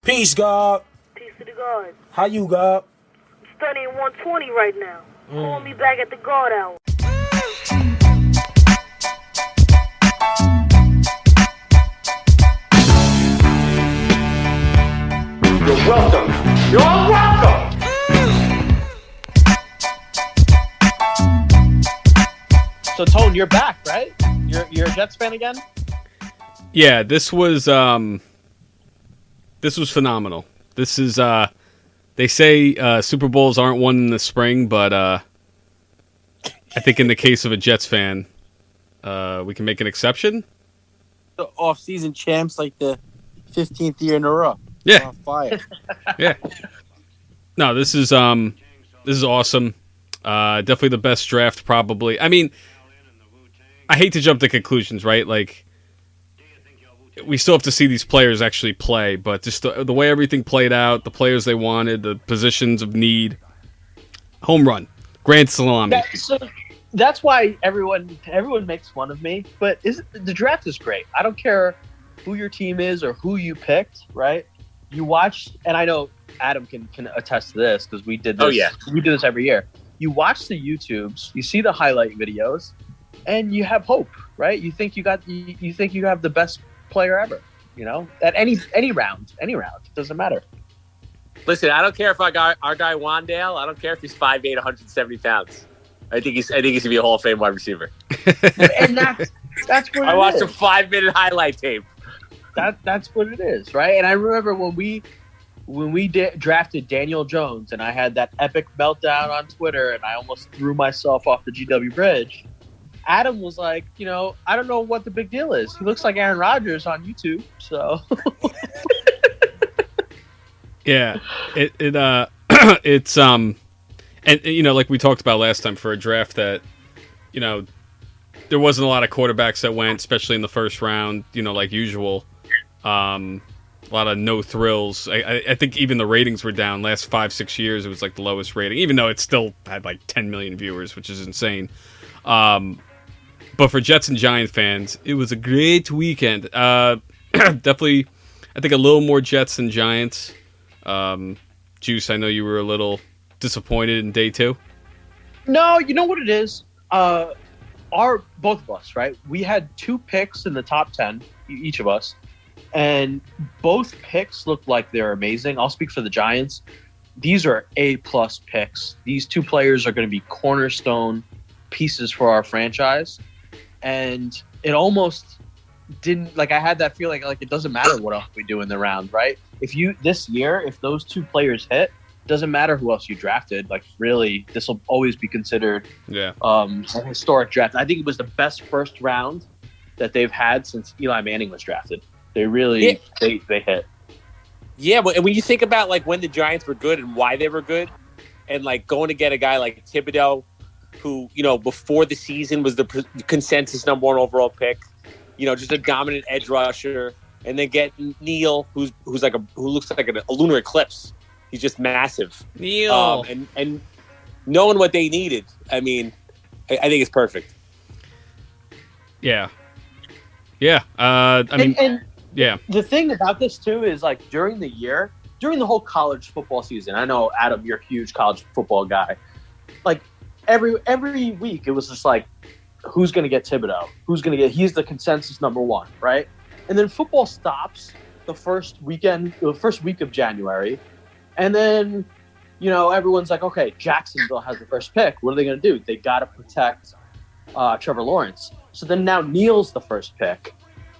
Peace, God. Peace to the God. How you, God? I'm studying 120 right now. Call me back at the God hour. You're welcome. You're all welcome. So Tone, you're back, right? You're a Jets fan again? Yeah, this was phenomenal. This is they say Super Bowls aren't won in the spring, but I think in the case of a Jets fan, we can make an exception. The off-season champs, like the 15th year in a row. Yeah, on fire. Yeah. No, this is awesome. Definitely the best draft, probably. I mean, I hate to jump to conclusions, right? Like, we still have to see these players actually play, but just the way everything played out, the players they wanted, the positions of need, home run, grand salami. That's why everyone makes fun of me. But the draft is great. I don't care who your team is or who you picked, right? You watch, and I know Adam can attest to this because we did this. Oh yeah, we do this every year. You watch the YouTubes, you see the highlight videos, and you have hope, right? You think you have the best player ever, you know, at any round, it doesn't matter. Listen, I don't care if our guy Wandale, I don't care if he's 5'8", 170 pounds. I think he's gonna be a Hall of Fame wide receiver. And that's what I watched a 5-minute highlight tape. That's what it is, right? And I remember when we drafted Daniel Jones, and I had that epic meltdown on Twitter, and I almost threw myself off the GW Bridge. Adam was like, you know, I don't know what the big deal is. He looks like Aaron Rodgers on YouTube, so. Yeah, it's and you know, like we talked about last time, for a draft that, you know, there wasn't a lot of quarterbacks that went, especially in the first round, you know, like usual. A lot of no thrills. I think even the ratings were down. Last 5-6 years, it was like the lowest rating, even though it still had like 10 million viewers, which is insane. But for Jets and Giant fans, it was a great weekend. Definitely, I think a little more Jets than Giants. Juice, I know you were a little disappointed in day 2. No, you know what it is? Both of us, right? We had 2 picks in the top 10, each of us. And both picks look like they're amazing. I'll speak for the Giants. These are A-plus picks. These 2 players are going to be cornerstone pieces for our franchise. And it almost didn't, like, I had that feeling like it doesn't matter what else we do in the round, right? If those 2 players hit, doesn't matter who else you drafted. Like, really, this will always be considered a historic draft. I think it was the best first round that they've had since Eli Manning was drafted. They really they hit. Yeah, but when you think about like when the Giants were good and why they were good, and like going to get a guy like Thibodeau, who, you know, before the season was the consensus number 1 overall pick, you know, just a dominant edge rusher, and then get Neal, who looks like a lunar eclipse. He's just massive. Neal, and knowing what they needed, I mean, I think it's perfect. Yeah. I mean. Yeah. The thing about this, too, is like during the whole college football season, I know, Adam, you're a huge college football guy. Like every week, it was just like, who's going to get Thibodeau? He's the consensus number 1, right? And then football stops the first week of January. And then, you know, everyone's like, okay, Jacksonville has the first pick. What are they going to do? They got to protect Trevor Lawrence. So then now Neal's the first pick.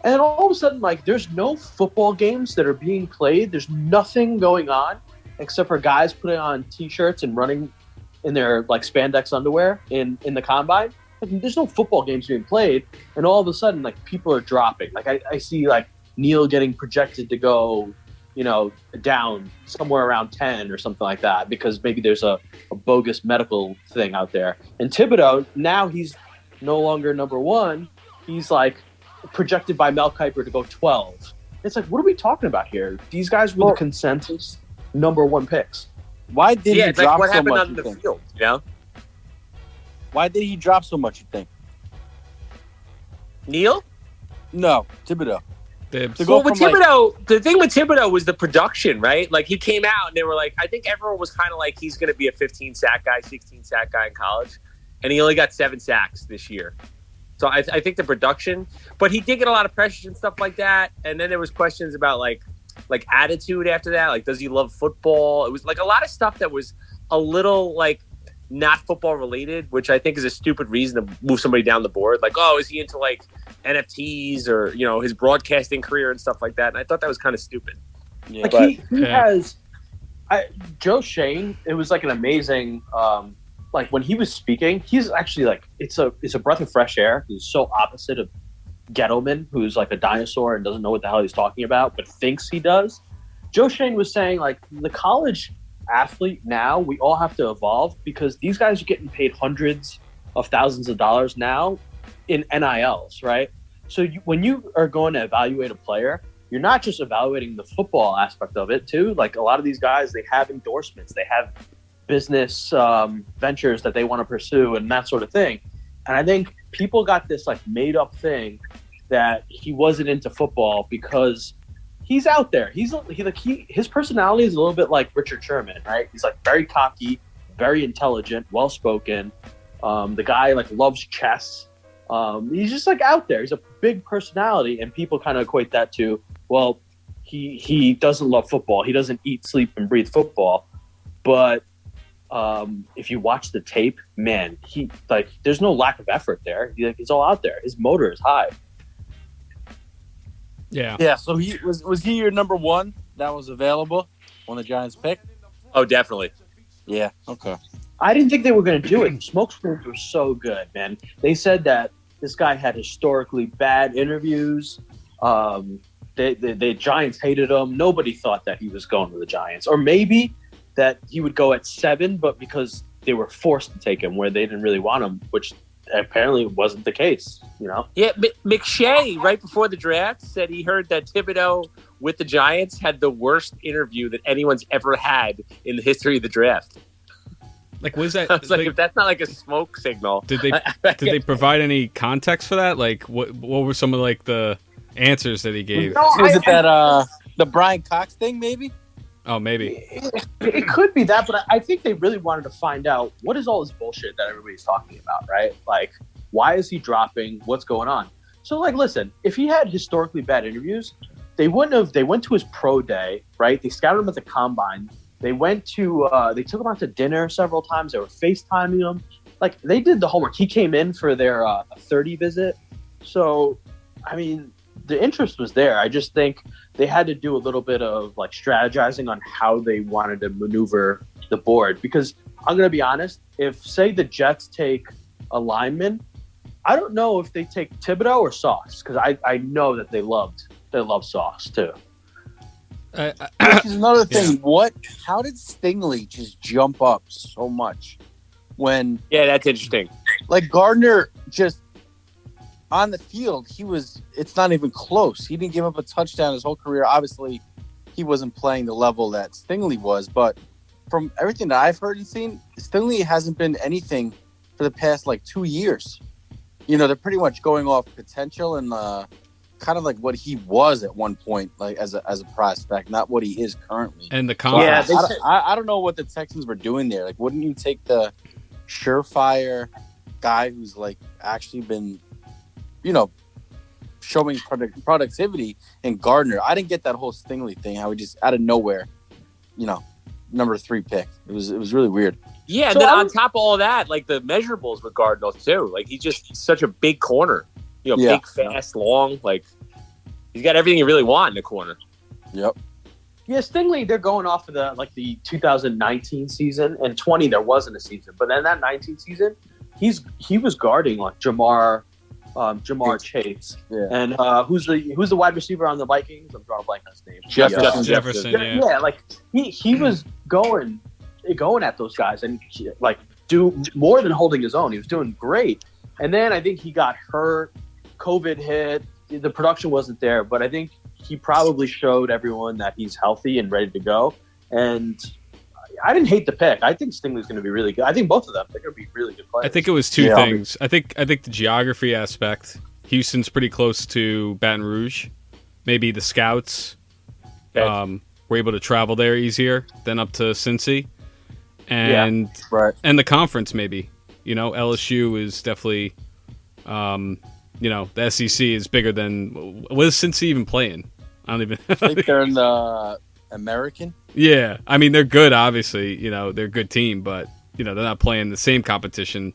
And all of a sudden, like, there's no football games that are being played. There's nothing going on except for guys putting on T-shirts and running in their, like, spandex underwear in the combine. Like, there's no football games being played. And all of a sudden, like, people are dropping. Like, I see, like, Neal getting projected to go, you know, down somewhere around 10 or something like that because maybe there's a bogus medical thing out there. And Thibodeau, now he's no longer number 1. He's, like, projected by Mel Kiper to go 12. It's like, what are we talking about here? These guys were the consensus number 1 picks. Why did he drop what so happened much? On the field, you know? Why did he drop so much, you think? Neal? No, Thibodeau. Dibs. To go Well, with from, like- Thibodeau, the thing with Thibodeau was the production, right? Like he came out and they were like, I think everyone was kind of like he's going to be a 15 sack guy, 16 sack guy in college, and he only got 7 sacks this year. So I think the production, but he did get a lot of pressure and stuff like that. And then there was questions about like attitude after that, like does he love football? It was like a lot of stuff that was a little like not football related, which I think is a stupid reason to move somebody down the board. Like, oh, is he into like NFTs or his broadcasting career and stuff like that? And I thought that was kind of stupid. Yeah. Like But- he has Joe Shane. It was like an amazing. Like when he was speaking, he's actually like it's a breath of fresh air. He's so opposite of Gettleman, who's like a dinosaur and doesn't know what the hell he's talking about, but thinks he does. Joe Shane was saying like the college athlete now, we all have to evolve because these guys are getting paid hundreds of thousands of dollars now in NILs, right? So when you are going to evaluate a player, you're not just evaluating the football aspect of it too. Like a lot of these guys, they have endorsements, they have business ventures that they want to pursue and that sort of thing. And I think people got this like made up thing that he wasn't into football because he's out there. His personality is a little bit like Richard Sherman, right? He's like very cocky, very intelligent, well spoken. The guy like loves chess. He's just like out there. He's a big personality, and people kind of equate that to, well, he doesn't love football. He doesn't eat, sleep, and breathe football. But if you watch the tape, man, there's no lack of effort there. He's all out there. His motor is high. Yeah. Yeah, so he was he your number one that was available when the Giants picked? Oh, definitely. Yeah. Okay. I didn't think they were going to do it. The smoke screens were so good, man. They said that this guy had historically bad interviews. The Giants hated him. Nobody thought that he was going to the Giants. Or maybe that he would go at 7, but because they were forced to take him where they didn't really want him, which apparently wasn't the case, Yeah, McShay, right before the draft, said he heard that Thibodeau with the Giants had the worst interview that anyone's ever had in the history of the draft. Like, was that? I was like, like, if that's not like a smoke signal. did they provide any context for that? Like, what were some of like the answers that he gave? Was it that the Brian Cox thing maybe? Oh, maybe. It could be that, but I think they really wanted to find out what is all this bullshit that everybody's talking about, right? Like, why is he dropping? What's going on? So, like, listen, if he had historically bad interviews, they wouldn't have. They went to his pro day, right? They scouted him at the combine. They went to. They took him out to dinner several times. They were FaceTiming him. Like, they did the homework. He came in for their 30 visit. So, I mean, the interest was there. I just think they had to do a little bit of like strategizing on how they wanted to maneuver the board. Because I'm going to be honest, if say the Jets take a lineman, I don't know if they take Thibodeau or Sauce, because I know that they love Sauce too. Which is another thing. How did Stingley just jump up so much when Yeah, that's interesting. like Gardner just on the field, it's not even close. He didn't give up a touchdown his whole career. Obviously, he wasn't playing the level that Stingley was, but from everything that I've heard and seen, Stingley hasn't been anything for the past like 2 years. They're pretty much going off potential and kind of like what he was at one point, like as a prospect, not what he is currently. And the So conference. I don't know what the Texans were doing there. Like, wouldn't you take the surefire guy who's like actually been showing productivity in Gardner? I didn't get that whole Stingley thing. How he just out of nowhere, number 3 pick. It was really weird. Yeah, So and then I on was- top of all that, like the measurables with Cardinal too. Like he's just such a big corner. Yeah. Big, fast, long. Like he's got everything you really want in the corner. Yep. Yeah, Stingley, they're going off of the 2019 season, and 20 there wasn't a season, but then that 19 season, he was guarding like Jamar Chase, Yeah. and who's the wide receiver on the Vikings? I'm drawing a blank on his name. Jefferson, yeah. Yeah, like he was going at those guys and like do more than holding his own. He was doing great, and then I think he got hurt. COVID hit. The production wasn't there, but I think he probably showed everyone that he's healthy and ready to go. And I didn't hate the pick. I think Stingley's going to be really good. I think both of them, they're going to be really good players. I think it was two Yeah. things. I think the geography aspect. Houston's pretty close to Baton Rouge, maybe the scouts Okay. were able to travel there easier than up to Cincy, and Right. and the conference maybe. LSU is definitely, the SEC is bigger than what is Cincy even playing? I don't even. I think they're in the American. Yeah, I mean they're good. Obviously, they're a good team, but they're not playing the same competition.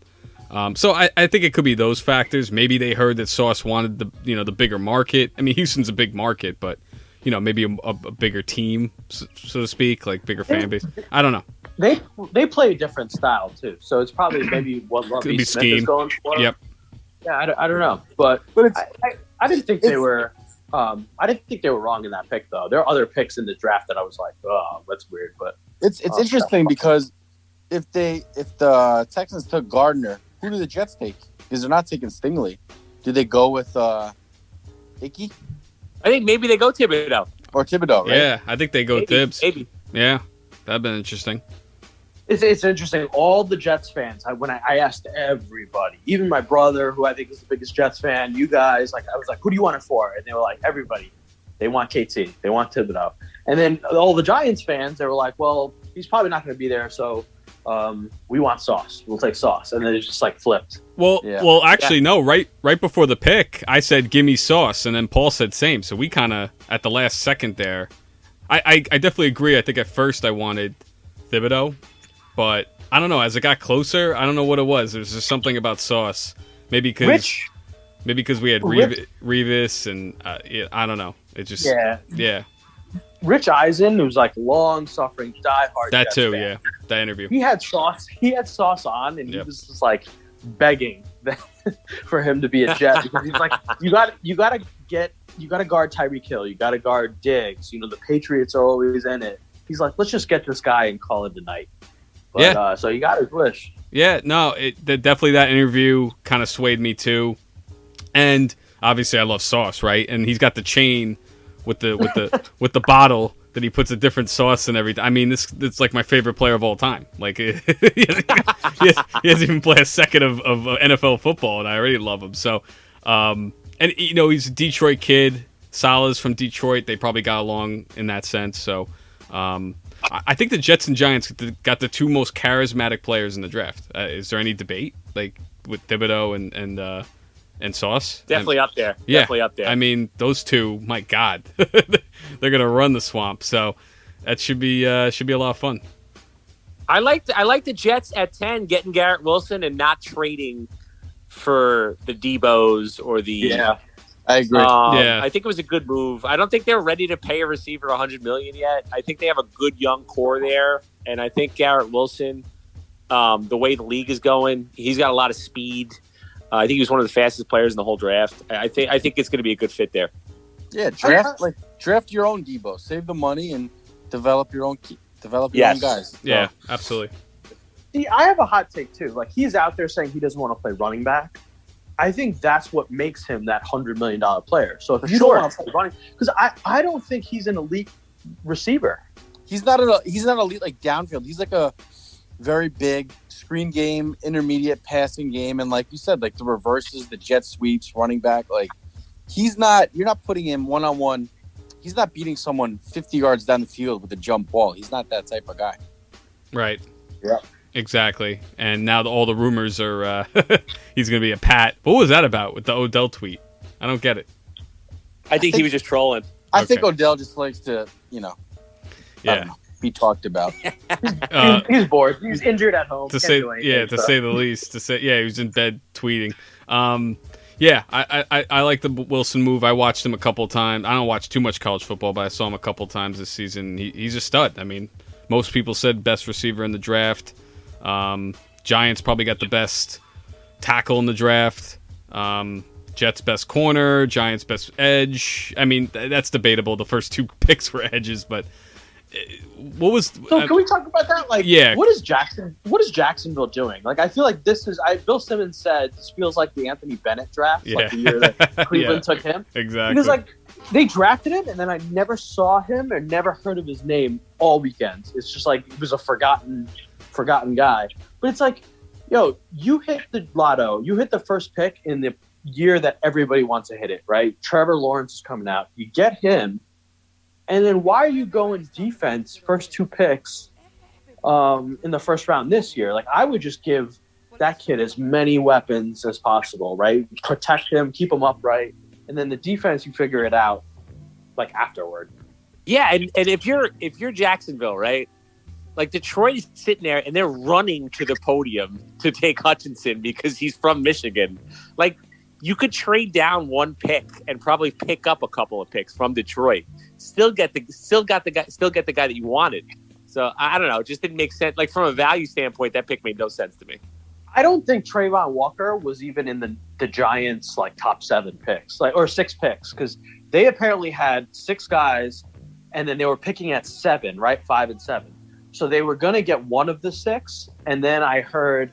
So I think it could be those factors. Maybe they heard that Sauce wanted the bigger market. I mean, Houston's a big market, but maybe a bigger team, so to speak, like bigger fan base. I don't know. They play a different style too, so it's probably maybe what Could Lovie be Smith scheme. is going for. Yep. Yeah, I don't know, but it's I didn't think they were. I didn't think they were wrong in that pick, though. There are other picks in the draft that I was like, oh, that's weird. But it's interesting because if the Texans took Gardner, who do the Jets take? Because they're not taking Stingley. Do they go with Hickey I think maybe they go Thibodeau. or Thibodeau? Right? Yeah, I think they go Maybe, Thibs. maybe. Yeah, that'd been interesting. it's interesting. All the Jets fans, when I asked everybody, even my brother, who I think is the biggest Jets fan, you guys, I was like, who do you want it for? And they were like, everybody. They want KT. They want Thibodeau. And then all the Giants fans, they were like, well, he's probably not going to be there, so we want Sauce. We'll take Sauce. And then it just flipped. Well, Yeah. well, actually, no. Right before the pick, I said, "Give me Sauce," and then Paul said same. So we kind of at the last second there. I definitely agree. I think at first I wanted Thibodeau, but I don't know. As it got closer, I don't know what it was. There was just something about Sauce. Maybe because we had Revis and I don't know. It just yeah. Rich Eisen, who's long suffering, diehard. That Jets too, fan. yeah. That interview. He had Sauce. He had Sauce on, and he was just begging for him to be a Jet because he's like, you got to guard Tyreek Hill, you got to guard Diggs. The Patriots are always in it. He's like, let's just get this guy and call it a night. But, Yeah. So he got his wish. Yeah, no, definitely that interview kind of swayed me too. And obviously I love Sauce, right? And he's got the chain with the bottle that he puts a different sauce and everything. I mean, it's like my favorite player of all time. He hasn't even played a second of NFL football, and I already love him. So, and he's a Detroit kid. Salah's from Detroit. They probably got along in that sense. So, I think the Jets and Giants got the two most charismatic players in the draft. Is there any debate with Thibodeau and Sauce? Definitely up there. Yeah, Definitely up there. I mean, those two, my God, they're gonna run the swamp. So that should be a lot of fun. I like the Jets at 10 getting Garrett Wilson and not trading for the Debos or the. Yeah. I agree. Yeah. I think it was a good move. I don't think they're ready to pay a receiver $100 million yet. I think they have a good young core there, and I think Garrett Wilson, the way the league is going, he's got a lot of speed. I think he was one of the fastest players in the whole draft. I think it's going to be a good fit there. Yeah, draft your own Debo. Save the money and develop your own own guys. Yeah, So, absolutely. See, I have a hot take too. He's out there saying he doesn't want to play running back. I think that's what makes him that $100 million player. So if you don't want to play running, because I don't think he's an elite receiver. he's not elite downfield. He's a very big screen game, intermediate passing game, and like you said, the reverses, the jet sweeps, running back. You're not putting him one-on-one. He's not beating someone 50 yards down the field with a jump ball. He's not that type of guy. Right. Yeah. Exactly. And now all the rumors are he's going to be a Pat. What was that about with the Odell tweet? I don't get it. I think he was just trolling. I think Odell just likes to, I don't know, be talked about. He's bored. He's injured at home. To Can't say do anything, to say the least. He was in bed tweeting. I like the Wilson move. I watched him a couple times. I don't watch too much college football, but I saw him a couple times this season. He's a stud. I mean, most people said best receiver in the draft. Giants probably got the best tackle in the draft. Jets best corner. Giants best edge. I mean, that's debatable. The first two picks were edges, but what was? So can we talk about that? Yeah. What is Jacksonville doing? I feel like this is. Bill Simmons said this feels like the Anthony Bennett draft, the year that Cleveland took him. Exactly. Because they drafted him, and then I never saw him or never heard of his name all weekend. It's just he was a forgotten guy. But it's you hit the lotto. You hit the first pick in the year that everybody wants to hit it, right? Trevor Lawrence is coming out. You get him, and then why are you going defense first 2 picks in the first round this year? Like, I would just give that kid as many weapons as possible, right? Protect him, keep him upright, and then the defense, you figure it out like afterward. Yeah, and if you're Jacksonville, right? Like, Detroit is sitting there and they're running to the podium to take Hutchinson because he's from Michigan. Like, you could trade down 1 pick and probably pick up a couple of picks from Detroit. Still get the guy that you wanted. So I don't know, it just didn't make sense. Like, from a value standpoint, that pick made no sense to me. I don't think Trayvon Walker was even in the Giants like top 7 picks, like, or 6 picks, because they apparently had 6 guys, and then they were picking at 7, right? 5 and 7. So they were going to get one of the 6, and then I heard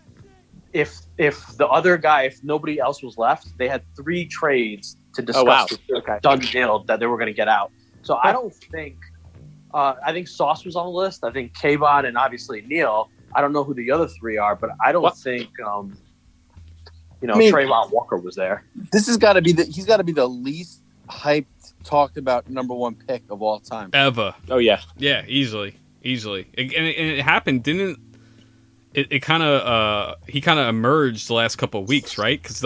if the other guy, if nobody else was left, they had 3 trades to discuss. Okay. Done deal that they were going to get out. So I don't think I think Sauce was on the list. I think Kayvon and obviously Neal. I don't know who the other 3 are, but I don't think Trayvon Walker was there. This has got to be he's got to be the least hyped, talked about number 1 pick of all time ever. Oh yeah, yeah, easily. And it happened, didn't it? He kind of emerged the last couple of weeks, right? Because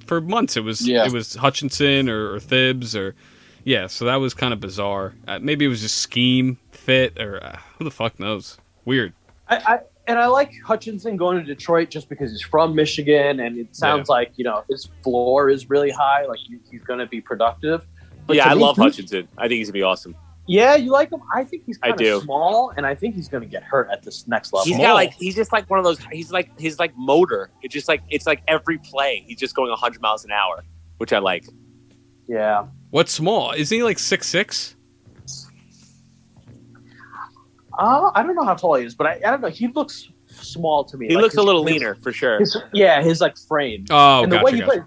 for months it was Hutchinson or Thibs or so that was kind of bizarre. Maybe it was just scheme fit or who the fuck knows. Weird. I like Hutchinson going to Detroit just because he's from Michigan, and it sounds like his floor is really high. Like he's going to be productive. But I love Hutchinson. I think he's gonna be awesome. Yeah, you like him? I think he's kind of small, and I think he's going to get hurt at this next level. He's just like one of those. He's like his motor. It's like every play he's just going 100 miles an hour, which I like. Yeah. What's small? Isn't he like 6'6"? I don't know how tall he is, but I don't know. He looks small to me. He looks a little leaner for sure. His like frame. Oh, and the gotcha, way he plays,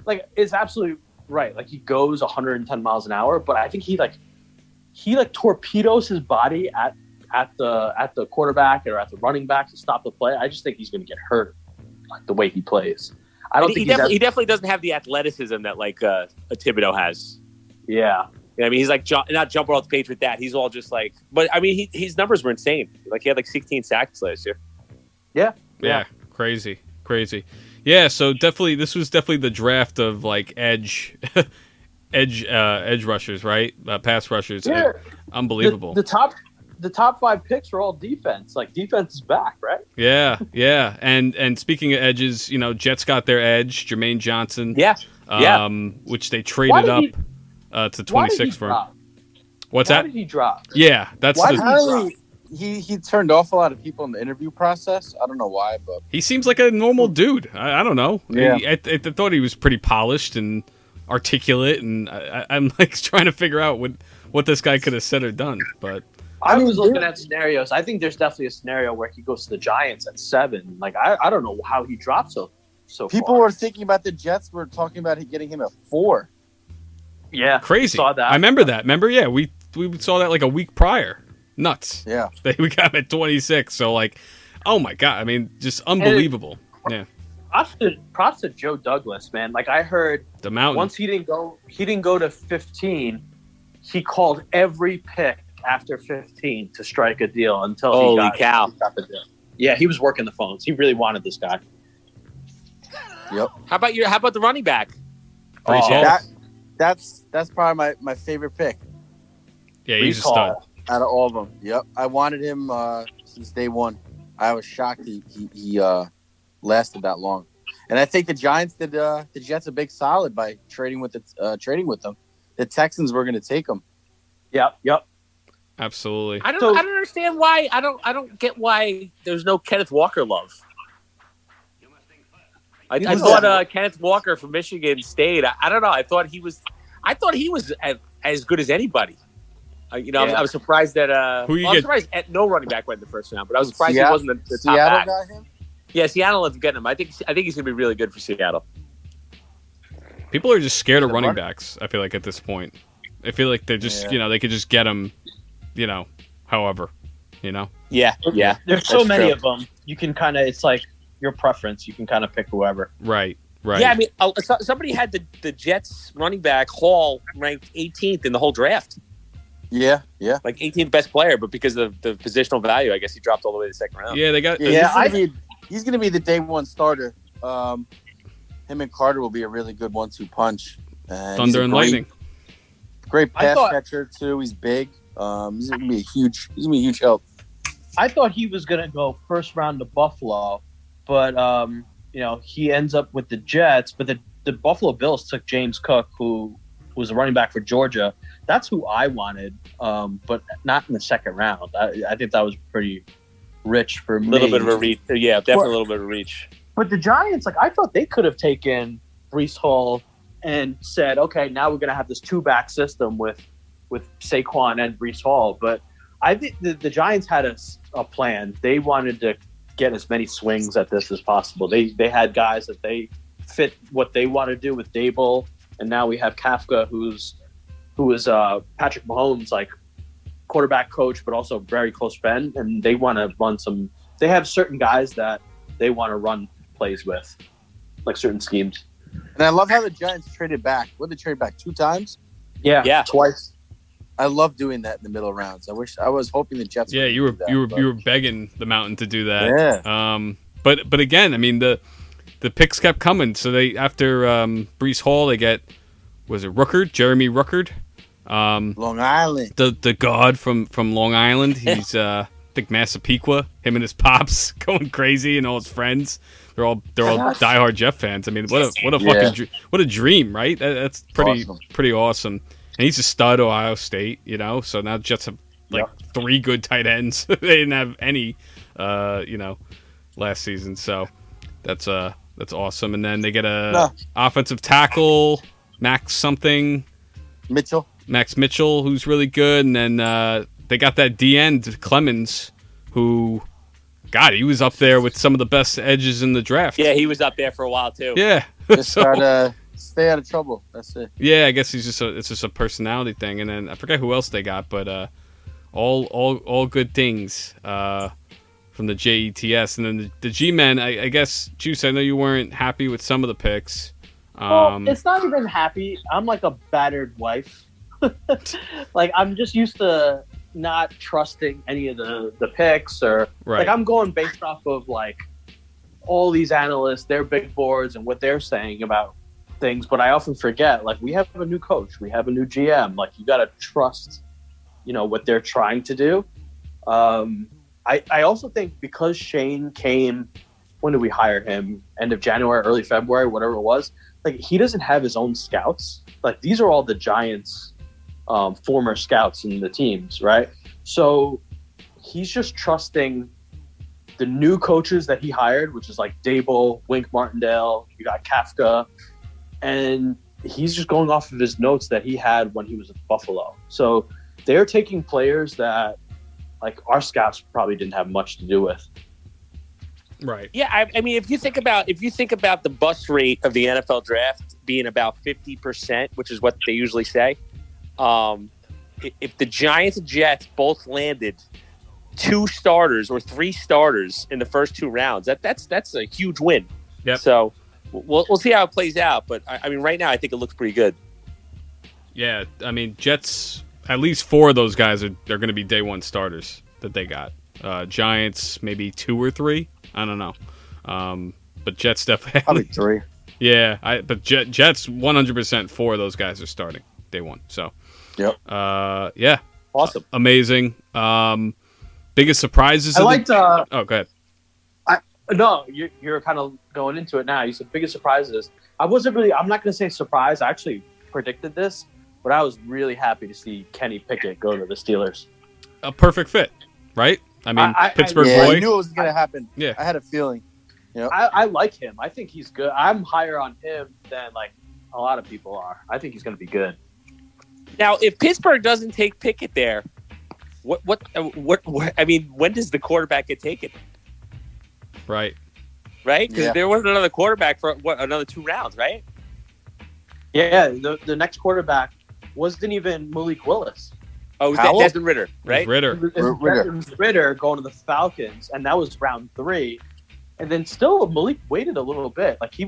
like, is absolutely right. Like he goes 110 miles an hour, but I think he torpedoes his body at the quarterback or at the running back to stop the play. I just think he's going to get hurt, like the way he plays. I don't think he definitely doesn't have the athleticism that like a Thibodeau has. Yeah. I mean, he's like not jumping off the page with that. He's all just like, but I mean, his numbers were insane. Like he had like 16 sacks last year. Yeah. Crazy. Yeah. So this was definitely the draft of like edge rushers, right? Pass rushers. Yeah. Unbelievable. The top 5 picks are all defense. Like defense is back, right? Yeah. And speaking of edges, Jets got their edge, Jermaine Johnson. Yeah. Which they traded up. To 26 for him. What's that? Why did he drop? Yeah, that's he turned off a lot of people in the interview process. I don't know why, but he seems like a normal dude. I don't know. Yeah. I thought he was pretty polished and articulate, and I'm like trying to figure out what this guy could have said or done. But I was looking at scenarios. I think there's definitely a scenario where he goes to the Giants at 7. Like I don't know how he dropped so people far. were thinking about the Jets. Were talking about getting him at 4. Yeah, crazy. Saw that. I remember that. Yeah, we saw that like a week prior. Nuts. Yeah, we got him at 26. So like, oh my god. I mean, just unbelievable. Yeah. Props to Joe Douglas, man. Like I heard the mountain. Once he didn't go to 15. He called every pick after 15 to strike a deal until he got the deal. Yeah, he was working the phones. He really wanted this guy. Yep. How about the running back? That's probably my favorite pick. Yeah, he's a stud. Out of all of them. Yep. I wanted him since day one. I was shocked he lasted that long. And I think the Giants did the Jets a big solid by trading with them. The Texans were going to take him. Yep. Absolutely. I don't understand why. I don't get why there's no Kenneth Walker love. I thought Kenneth Walker from Michigan State. I don't know. I thought he was as good as anybody. I was surprised that. I was surprised at no running back went in the first round, but I was surprised he wasn't the top Seattle back. got him? Yeah, Seattle is getting him. I think he's going to be really good for Seattle. People are just scared of running backs. I feel like at this point, I feel like they're just they could just get them, however, Yeah. There's so many of them. You can kind of it's like your preference. You can kind of pick whoever. Right. Right. Yeah, I mean, somebody had the Jets running back Hall ranked 18th in the whole draft, Yeah. like 18th best player, but because of the positional value, I guess he dropped all the way to the second round. Yeah, they got. Yeah, he's gonna be the day one starter. Him and Carter will be a really good 1-2 punch. And Thunder and lightning. Great I pass thought- catcher too. He's big. He's gonna be a huge help. I thought he was going to go first round to Buffalo, but he ends up with the Jets. But the Buffalo Bills took James Cook, who was a running back for Georgia. That's who I wanted, but not in the second round. I think that was pretty rich for me. A little bit of a reach. Yeah, definitely a little bit of a reach. But the Giants, I thought they could have taken Brees Hall and said, okay, now we're going to have this 2-back system with Saquon and Brees Hall. But I think the Giants had a plan. They wanted to get as many swings at this as possible. They had guys that they fit what they want to do with Dable, and now we have Kafka, who is Patrick Mahomes' quarterback coach, but also very close friend. And they want to run some. They have certain guys that they want to run plays with, like certain schemes. And I love how the Giants traded back. What did they trade back 2 times? Yeah, twice. I love doing that in the middle rounds. I was hoping the Jets. Yeah, would you were do that, you but- were begging the Mountain to do that. Yeah. But again, I mean the picks kept coming. So they after Brees Hall, they get Jeremy Ruckert, Long Island. the god from Long Island. He's I think Massapequa. Him and his pops going crazy, and all his friends. They're all diehard Jeff fans. I mean, what a fucking what a dream, right? That's pretty awesome. And he's a stud, Ohio State, So now the Jets have 3 good tight ends. They didn't have any, last season. So that's awesome. And then they get a offensive tackle, Max Mitchell, who's really good. And then they got that D end Clemens, who, God, he was up there with some of the best edges in the draft. Yeah, he was up there for a while too. Yeah. Just stay out of trouble. That's it. Yeah, I guess it's just a personality thing. And then I forget who else they got, but all good things from the JETS. And then the G-Men, I guess, Juice, I know you weren't happy with some of the picks. Well, it's not even happy. I'm like a battered wife. I'm just used to not trusting any of the picks, or right. I'm going based off of all these analysts, their big boards, and what they're saying about things. But I often forget, we have a new coach, we have a new GM. You got to trust, what they're trying to do. I also think because Shane came, when did we hire him? End of January, early February, whatever it was. He doesn't have his own scouts. These are all the Giants' former scouts in the teams, right? So he's just trusting the new coaches that he hired, which is Dable, Wink Martindale, you got Kafka, and he's just going off of his notes that he had when he was at Buffalo. So they're taking players that our scouts probably didn't have much to do with. Right. Yeah, I mean, if you think about the bust rate of the NFL draft being about 50%, which is what they usually say, if the Giants and Jets both landed 2 starters or 3 starters in the first 2 rounds, that's a huge win. Yep. So we'll see how it plays out. But I mean, right now I think it looks pretty good. Yeah, I mean, Jets. At least 4 of those guys are going to be day one starters that they got. Giants maybe 2 or 3. I don't know. But Jets definitely. Probably 3. Yeah, but Jets 100%. 4 of those guys are starting day one. So. Yep. Yeah. Awesome. Amazing. Biggest surprises. I liked. Oh, go ahead. No, you're kind of going into it now. You said biggest surprises. I'm not going to say surprise. I actually predicted this, but I was really happy to see Kenny Pickett go to the Steelers. A perfect fit, right? I mean, Pittsburgh yeah, boy. I knew it was going to happen. Yeah. I had a feeling. I like him. I think he's good. I'm higher on him than a lot of people are. I think he's going to be good. Now, if Pittsburgh doesn't take Pickett there, what? I mean, when does the quarterback get taken? Right. Right? Because Yeah. there wasn't another quarterback for another 2 rounds, right? Yeah, the next quarterback wasn't even Malik Willis. Oh, Howell? Desmond Ritter, right? Ritter. Ritter. Ritter going to the Falcons, and that was round 3. And then still Malik waited a little bit. He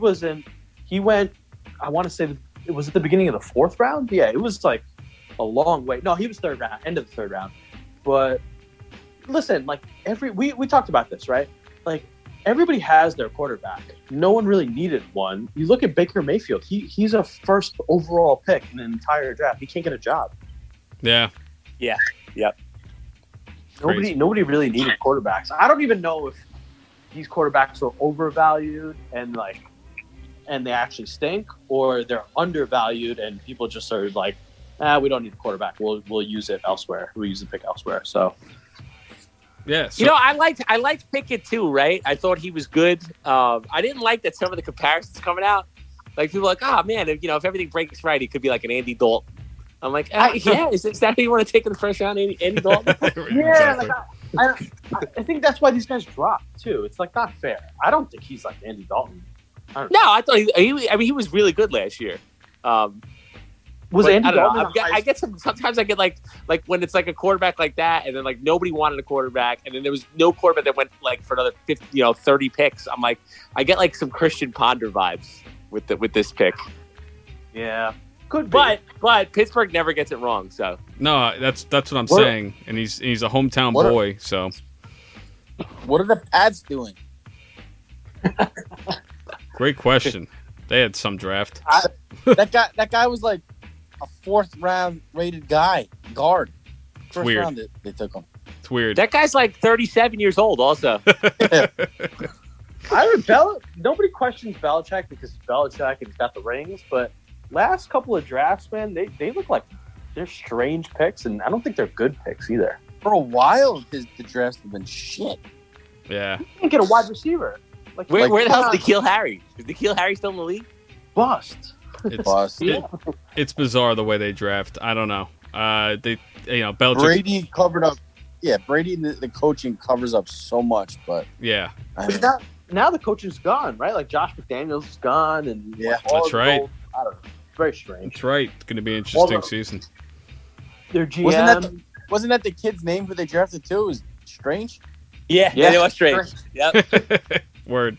he went. I want to say it was at the beginning of the 4th round. Yeah, it was like a long way. No, he was 3rd round, end of the 3rd round. But listen, like we talked about this, right? Like everybody has their quarterback. No one really needed one. You look at Baker Mayfield. He's a 1st overall pick in an entire draft. He can't get a job. Yeah. Yeah. Yep. Nobody really needed quarterbacks. I don't even know if these quarterbacks are overvalued and they actually stink, or they're undervalued and people just are like, we don't need a quarterback. We'll use it elsewhere. We'll use the pick elsewhere. So Yeah. So, You know, I liked Pickett too, right? I thought he was good. I didn't like that some of the comparisons coming out. Like people are like, oh man, if everything breaks right, he could be like an Andy Dalton. I'm like, yeah, is that who you want to take in the 1st round, Andy Dalton? yeah, Exactly. I think that's why these guys drop too. It's like not fair. I don't think he's like Andy Dalton. No, I thought he was really good last year. Was But Andy I don't Dalton? know. I get sometimes I get like when it's like a quarterback like that, and then like nobody wanted a quarterback, and then there was no quarterback that went like for another 50, 30 picks. I'm like, I get like some Christian Ponder vibes with this pick. Yeah, could be. But Pittsburgh never gets it wrong. So no, that's what I'm saying. And he's a hometown boy, so What are the Pats doing? great question. They had some draft. That guy was like a 4th round rated guy, guard. First weird. round they took him. It's weird. that guy's like 37 years old. Also, Nobody questions Belichick because he's Belichick and he's got the rings, but last couple of drafts, man, they look like they're strange picks, and I don't think they're good picks either. For a while, the drafts have been shit. Yeah. You can't get a wide receiver. where the hell's come on. N'Keal Harry? Is N'Keal Harry still in the league? Bust. It's Bust. it's bizarre the way they draft. I don't know. Belichick. Brady covered up. Yeah, Brady and the coaching covers up so much, but Yeah. I But mean, now the coach's gone, right? Like Josh McDaniels is gone, and Yeah. all That's of the right. gold- I don't know. It's very strange. That's right. It's going to be an interesting Although- season. Their GM. wasn't that the kid's name who they drafted too? Is Strange? Yeah, Yeah. they were strange. Yep. Word.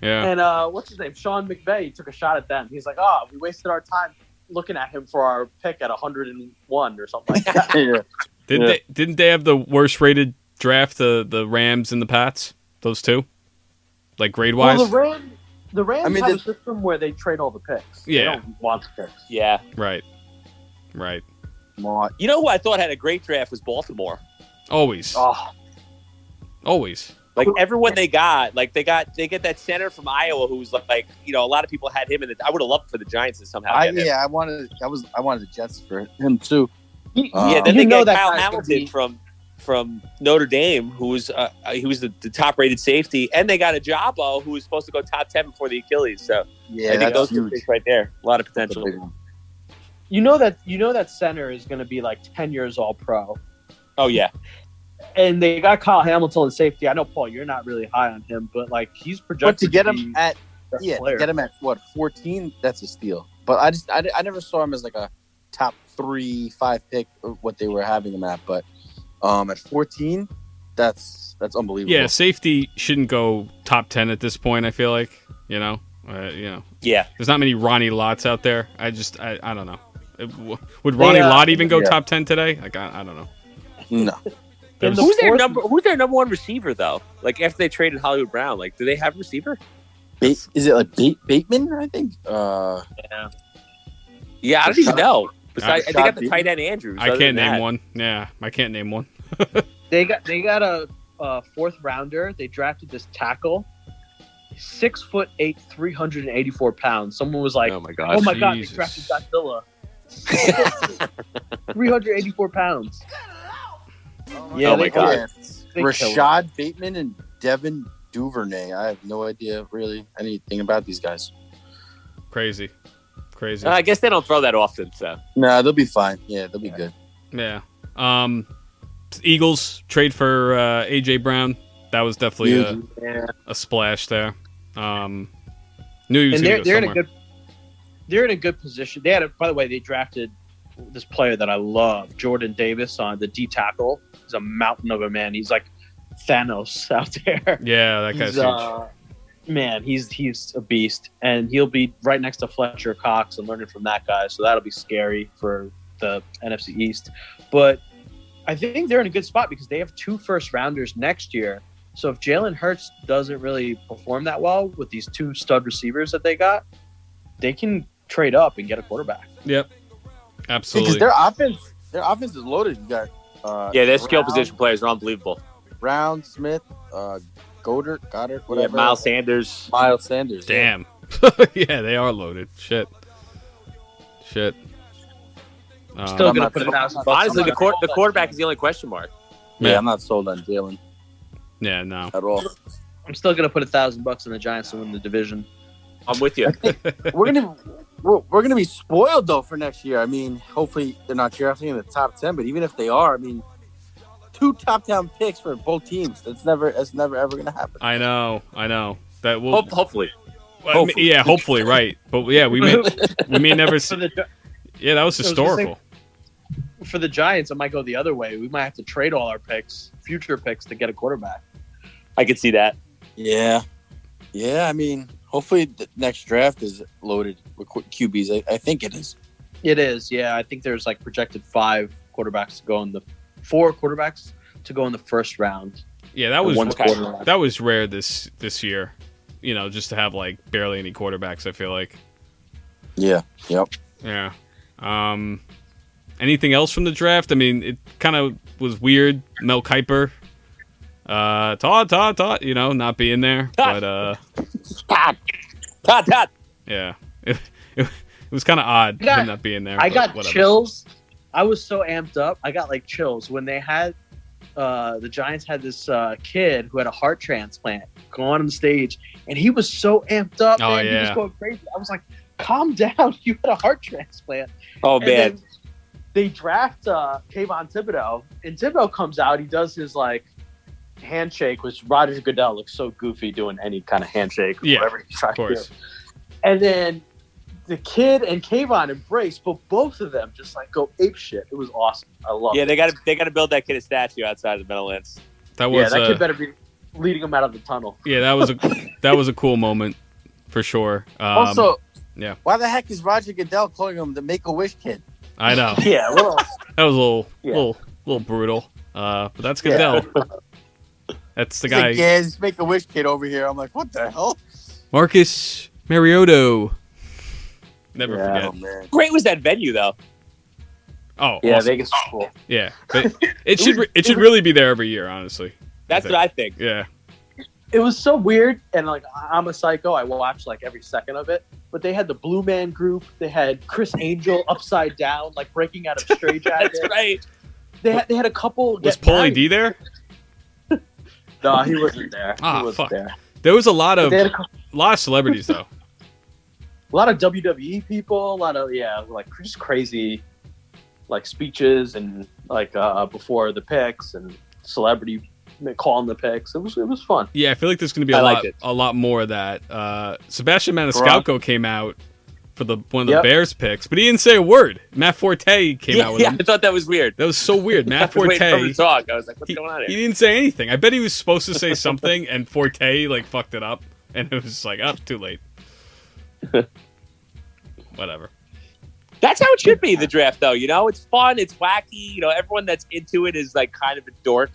Yeah. And what's his name? Sean McVay took a shot at them. He's like, we wasted our time looking at him for our pick at 101 or something like that. Yeah. Didn't they have the worst rated draft, the Rams and the Pats? Those two? Like grade wise? Well, the Rams I mean, have a system where they trade all the picks. They Yeah. don't want the picks. Yeah. Right. You know who I thought had a great draft was Baltimore. Always. Oh, Always. Like everyone they get that center from Iowa who's like a lot of people had him in it. I would have loved for the Giants to somehow get him. I wanted the Jets for him too. Yeah, then You they know get that Kyle guy's gonna Hamilton be- from Notre Dame, who was the top rated safety, and they got a Ajabo who was supposed to go top 10 before the Achilles. So Yeah, I think that's those two huge. things right there, a lot of That's a potential. big one. you know that center is going to be like 10 years all pro. Oh yeah, And they got Kyle Hamilton in safety. I know, Paul, you're not really high on him, but like he's But projected to get be him at the best to player. get him at what 14, that's a steal. But I never saw him as like a top 3-5 pick or what they were having him at. But at 14, that's unbelievable. Yeah, safety shouldn't go top 10 at this point, I feel like. yeah. There's not many Ronnie Lotts out there. I don't know. Would Ronnie Lott even go top 10 today? Like, I don't know. No. In the Who's their fourth- number one receiver though? Like after they traded Hollywood Brown, like do they have a receiver? Is it like Bateman? I think. Yeah, I don't even know. Besides, they got the Rashad tight end Andrews. I Other can't than name that- one. Yeah, I can't name one. They got a 4th rounder. They drafted this tackle, 6'8", 384 pounds. Someone was like, Oh my god. "Oh my god, they Jesus. drafted Godzilla." 384 pounds. Oh my God. Yeah. Rashad Bateman and Devin Duvernay. I have no idea really anything about these guys. Crazy. I guess they don't throw that often. So No, they'll be fine. Yeah, they'll be good. Yeah. Eagles trade for AJ Brown. That was definitely a splash there. Knew he was And going to they're go in somewhere. they're in a good position. They had by the way, they drafted this player that I love, Jordan Davis, on the D tackle. He's a mountain of a man. He's like Thanos out there. Yeah, that guy's He's, huge. Man, he's a beast, and he'll be right next to Fletcher Cox and learning from that guy. So that'll be scary for the NFC East. But I think they're in a good spot because they have 2 first-rounders next year. So if Jalen Hurts doesn't really perform that well with these 2 stud receivers that they got, they can trade up and get a quarterback. Yep, absolutely. Because their offense is loaded. You got their skill position players are unbelievable. Brown, Smith, Goddard, whatever. Yeah, Miles Sanders. Damn. Yeah, they are loaded. Shit. Still gonna put $1,000. Honestly, the quarterback is the only question mark. Yeah, I'm not sold on Jalen Yeah, no. at all. I'm still gonna put $1,000 on the Giants to win the division. I'm with you. We're gonna be spoiled though for next year. I mean, hopefully they're not drafting in the top 10, but even if they are, I mean, 2 top 10 picks for both teams. That's never ever gonna happen. I know. That will. Hopefully. Yeah, hopefully, right. But yeah, we may never see. Yeah, that was historical. For the Giants, it might go the other way. We might have to trade all our future picks, to get a quarterback. I could see that. Yeah. I mean, hopefully the next draft is loaded with QBs. I think it is. It is. Yeah, I think there's projected 4 quarterbacks to go in the first round. Yeah, that was rare this year. Just to have barely any quarterbacks. I feel like. Yeah. Yep. Yeah. Anything else from the draft? I mean, it kind of was weird. Mel Kiper, Todd, not being there, but Todd. Yeah, it was kind of odd him not being there. I got whatever. chills. I was so amped up. I got chills when they had the Giants had this kid who had a heart transplant go on the stage, and he was so amped up. Oh, man. yeah. He was going crazy. I was like, calm down. You had a heart transplant. Oh, And man. then they draft Kayvon Thibodeau, and Thibodeau comes out. He does his handshake, which Roger Goodell looks so goofy doing any kind of handshake, or Yeah, whatever he's trying of course. to do. And then the kid and Kayvon embrace, but both of them just go ape shit. It was awesome. I love Yeah, it. they got to build that kid a statue outside of the Meadowlands. That was that kid better be leading him out of the tunnel. yeah, that was a cool moment for sure. Also, yeah. Why the heck is Roger Goodell calling him the Make-A-Wish kid? I know. Yeah, well, That was a Yeah. little brutal. But that's Goodell. That's the He's guy. like, yeah, this Make-A-Wish kid over here. I'm like, what the hell? Marcus Mariota. Never Oh, forget. man. Great was that venue, though. Oh, yeah, awesome. Vegas is cool. Yeah, but it should really be there every year, honestly. That's what I think. Yeah, It was so weird, and I'm a psycho. I watched every second of it. But they had the Blue Man Group. They had Chris Angel upside down, breaking out of straight jacket. That's right. They had a couple. was get Paulie married. D there? No, he wasn't there. Ah, he wasn't fuck. there. There was a lot But of they had a lot of celebrities though. lot of WWE people. A lot of just crazy speeches and before the picks and celebrity calling the picks. It was fun. Yeah, I feel like there's going to be a lot more of that. Sebastian Maniscalco came out for one of the Bears picks, but he didn't say a word. Matt Forte came out with him. I thought that was weird. That was so weird. Matt I was waiting for him Forte. to talk. I was like, what's He, going on he here? didn't say anything. I bet he was supposed to say something, and Forte fucked it up, and it was too late. Whatever. That's how it should be, the draft, though. It's fun. It's wacky. Everyone that's into it is kind of a dork.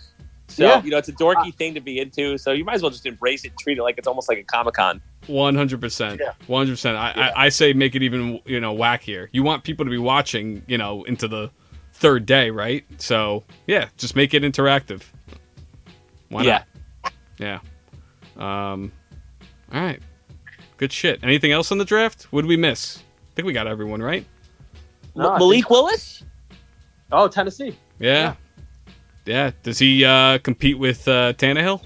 So, Yeah. it's a dorky thing to be into. So you might as well just embrace it and treat it like it's almost like a Comic-Con. 100%. Yeah. 100%. I say make it even wackier. You want people to be watching into the third day, right? So yeah, just make it interactive. Why not? Yeah. All right. Good shit. Anything else on the draft? What did we miss? I think we got everyone right. No, I Malik Willis? Oh, Tennessee. Yeah. Does he compete with Tannehill?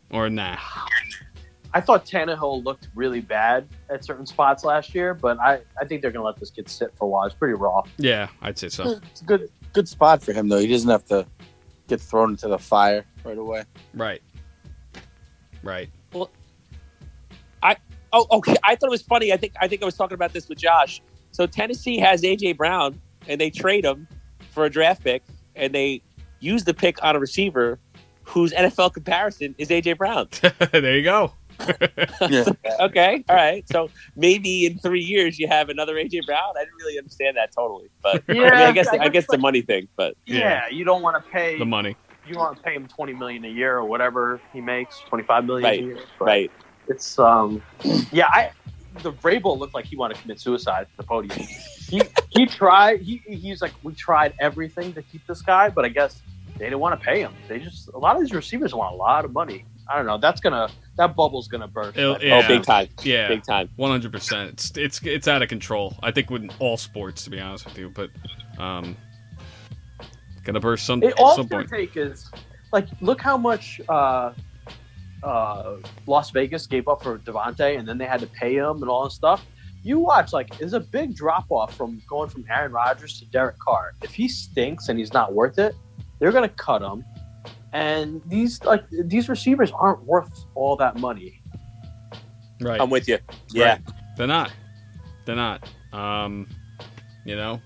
Or nah? I thought Tannehill looked really bad at certain spots last year, but I think they're going to let this kid sit for a while. It's pretty raw. Yeah, I'd say so. It's a good spot for him, though. He doesn't have to get thrown into the fire right away. Right. Oh, okay. I thought it was funny. I think I was talking about this with Josh. So Tennessee has A.J. Brown, and they trade him for a draft pick, and they use the pick on a receiver whose NFL comparison is A.J. Brown. There you go. Yeah. Okay, all right. So maybe in 3 years you have another AJ Brown. I didn't really understand that totally, but I mean, I guess the money thing. But Yeah, you don't want to pay the money. You want to pay him $20 million a year or whatever he makes, $25 million Right, a year. But right. It's the Vrabel looked like he wanted to commit suicide at the podium. He tried. He's like, we tried everything to keep this guy, but I guess they didn't want to pay him. A lot of these receivers want a lot of money. I don't know. That bubble's gonna burst. Yeah. Oh, big time. Yeah, Big time. 100%. It's out of control. I think with all sports, to be honest with you, but gonna burst some. All some it's gonna point. take is like, look how much Las Vegas gave up for Devontae, and then they had to pay him and all this stuff. You watch, like, there's a big drop off from going from Aaron Rodgers to Derek Carr. If he stinks and he's not worth it, they're gonna cut him. And these receivers aren't worth all that money. Right. I'm with you. Yeah. Right. They're not. You know.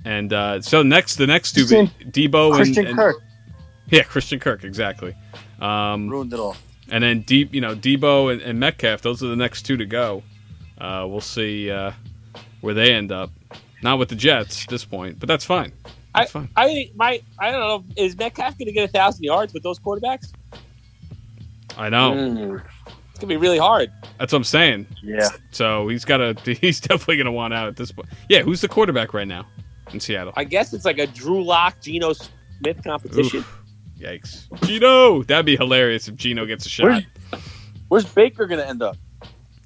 And so the next two, Debo Christian Kirk Yeah, Christian Kirk, exactly. ruined it all. And then Debo and Metcalf, those are the next two to go. We'll see where they end up. Not with the Jets at this point, but that's fine. That's fine. I don't know. Is Metcalf going to get 1,000 yards with those quarterbacks? I know. It's going to be really hard. That's what I'm saying. Yeah. So he's definitely going to want out at this point. Yeah, who's the quarterback right now in Seattle? I guess it's like a Drew Lock, Geno Smith competition. Oof. Yikes. Geno! That'd be hilarious if Geno gets a shot. Where's Baker gonna end up?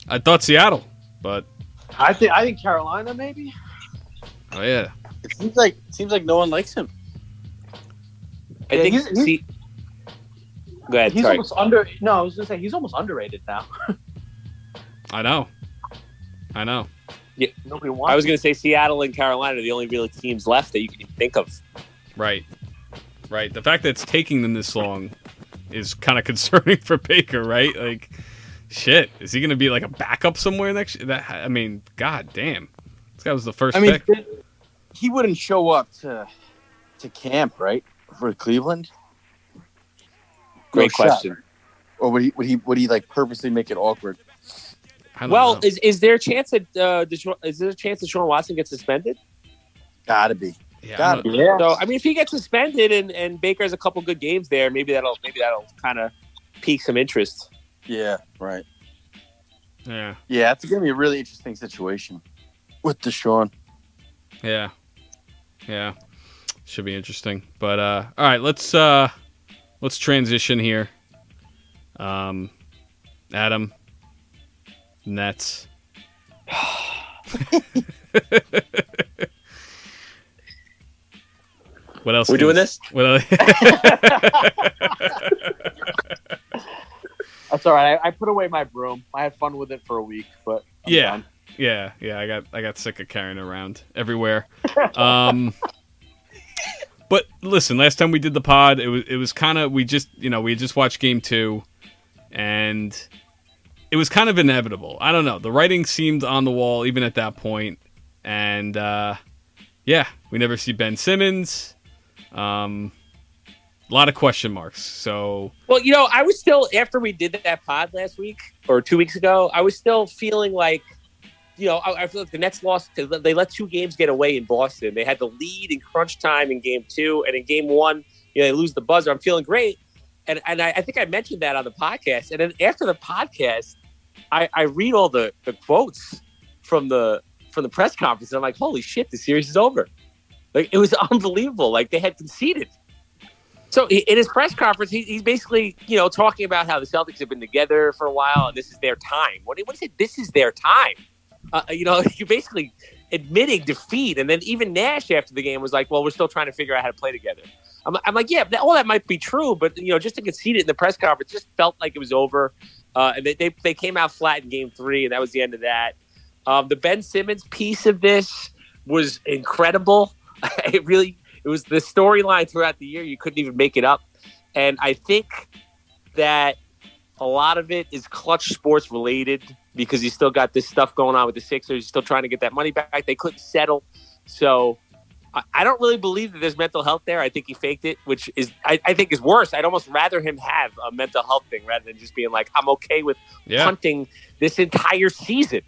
I thought Seattle, but I think Carolina maybe. oh yeah. It seems like no one likes him. I think. Go ahead. He's Sorry. almost under. No, I was gonna say he's almost underrated now. I know. Nobody wants. I was going to say Seattle and Carolina are the only real teams left that you can even think of. Right. The fact that it's taking them this long is kind of concerning for Baker, right? Like, shit, is he going to be like a backup somewhere next year? I mean, god damn. This guy was the first pick. He wouldn't show up to camp, right, for Cleveland. Great No shot. question. Or would he like purposely make it awkward? I don't Well, know. is there a chance that Deshaun Watson gets suspended? Gotta be. Yeah, Gotta I be. don't- Yeah. So I mean, if he gets suspended and Baker has a couple good games there, maybe that'll kind of pique some interest. Yeah. Right. yeah. Yeah. It's gonna be a really interesting situation with Deshaun. Yeah. Should be interesting. But all right, let's transition here. Adam, Nets. What else? We're doing this? What else? That's all right. I put away my broom. I had fun with it for a week, but I'm done. Yeah. I got sick of carrying it around everywhere. But listen, last time we did the pod, it was kind of we had just watched Game 2, and it was kind of inevitable. I don't know. The writing seemed on the wall even at that point, and we never see Ben Simmons. A lot of question marks. So, Well, I was still, after we did that pod last week or 2 weeks ago, I was still feeling like, I feel like the Nets lost because they let 2 games get away in Boston. They had the lead in crunch time in Game 2, and in Game 1, they lose the buzzer. I'm feeling great. And I think I mentioned that on the podcast. And then after the podcast, I read all the quotes from the press conference, and I'm like, holy shit, the series is over. Like, it was unbelievable. Like, they had conceded. So in his press conference, he's basically, talking about how the Celtics have been together for a while and this is their time. What is it? This is their time. You're basically admitting defeat. And then even Nash after the game was like, well, we're still trying to figure out how to play together. I'm like, yeah, all that might be true, but just to concede it in the press conference just felt like it was over. And they came out flat in Game 3, and that was the end of that. The Ben Simmons piece of this was incredible. It was the storyline throughout the year. You couldn't even make it up. And I think that a lot of it is clutch sports related because you still got this stuff going on with the Sixers. You're still trying to get that money back. They couldn't settle. So I don't really believe that there's mental health there. I think he faked it, which is I think is worse. I'd almost rather him have a mental health thing rather than just being like, I'm okay with punting this entire season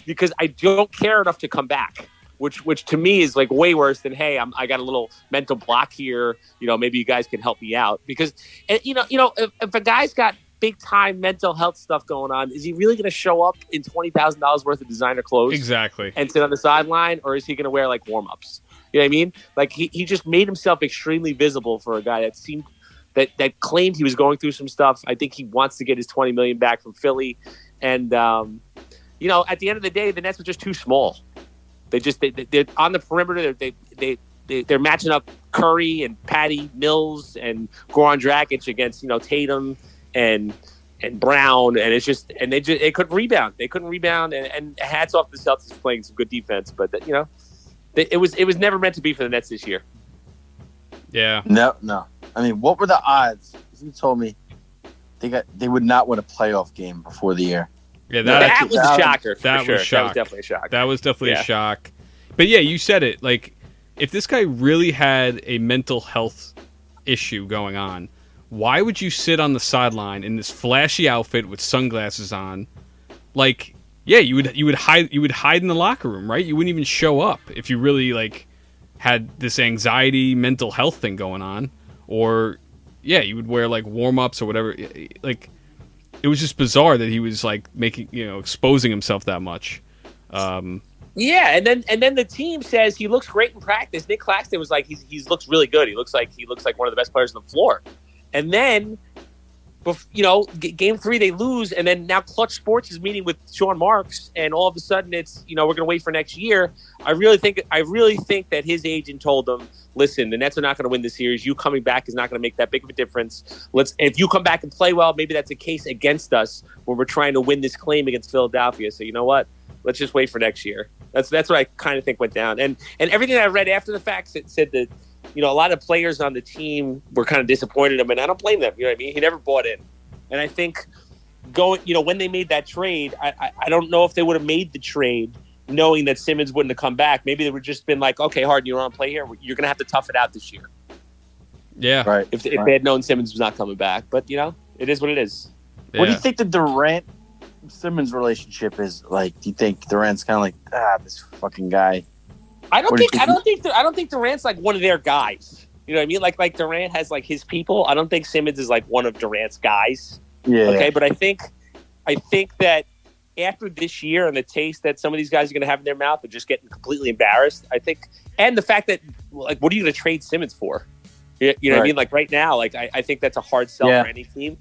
because I don't care enough to come back. Which to me is like way worse than, hey, I got a little mental block here. Maybe you guys can help me out because if a guy's got big time mental health stuff going on, is he really going to show up in $20,000 worth of designer clothes? Exactly. And sit on the sideline, or is he going to wear like warm ups? You know what I mean? Like he just made himself extremely visible for a guy that seemed that claimed he was going through some stuff. I think he wants to get his $20 million back from Philly, and at the end of the day, the Nets were just too small. They're on the perimeter. They're matching up Curry and Patty Mills and Goran Dragic against Tatum and Brown, and they couldn't rebound. They couldn't rebound, and hats off to the Celtics playing some good defense. But it was never meant to be for the Nets this year. Yeah. No. I mean, what were the odds? If you told me they would not win a playoff game before the year. Yeah, that was a shocker. That was definitely a shock. That was definitely a shock. But yeah, you said it. Like, if this guy really had a mental health issue going on, why would you sit on the sideline in this flashy outfit with sunglasses on? Like, yeah, you would hide in the locker room, right? You wouldn't even show up if you really had this anxiety, mental health thing going on, or you would wear warm ups or whatever. Like, it was just bizarre that he was exposing himself that much. Yeah, and then the team says he looks great in practice. Nick Claxton was like, he looks really good. He looks like one of the best players on the floor. And then, game 3 they lose, and then now Clutch Sports is meeting with Sean Marks, and all of a sudden it's we're going to wait for next year. I really think that his agent told them, listen, the Nets are not going to win this series. You coming back is not going to make that big of a difference. If you come back and play well, maybe that's a case against us when we're trying to win this claim against Philadelphia. So you know what? Let's just wait for next year. That's what I kind of think went down. And everything that I read after the fact said that a lot of players on the team were kind of disappointed in him, and I don't blame them. You know what I mean? He never bought in. And I think when they made that trade, I don't know if they would have made the trade knowing that Simmons wouldn't have come back. Maybe they would have just been like, okay, Harden, you don't want to play here? You're going to have to tough it out this year. Yeah. Right. If they had known Simmons was not coming back. But, it is what it is. Yeah. What do you think the Durant-Simmons relationship is like? Do you think Durant's kind of like, this fucking guy? I don't think Durant's like one of their guys. You know what I mean? Like Durant has his people. I don't think Simmons is like one of Durant's guys. Yeah. Okay, but I think that after this year and the taste that some of these guys are going to have in their mouth of just getting completely embarrassed, I think, and the fact that what are you going to trade Simmons for? You know what I mean? Like right now, I think that's a hard sell for any team.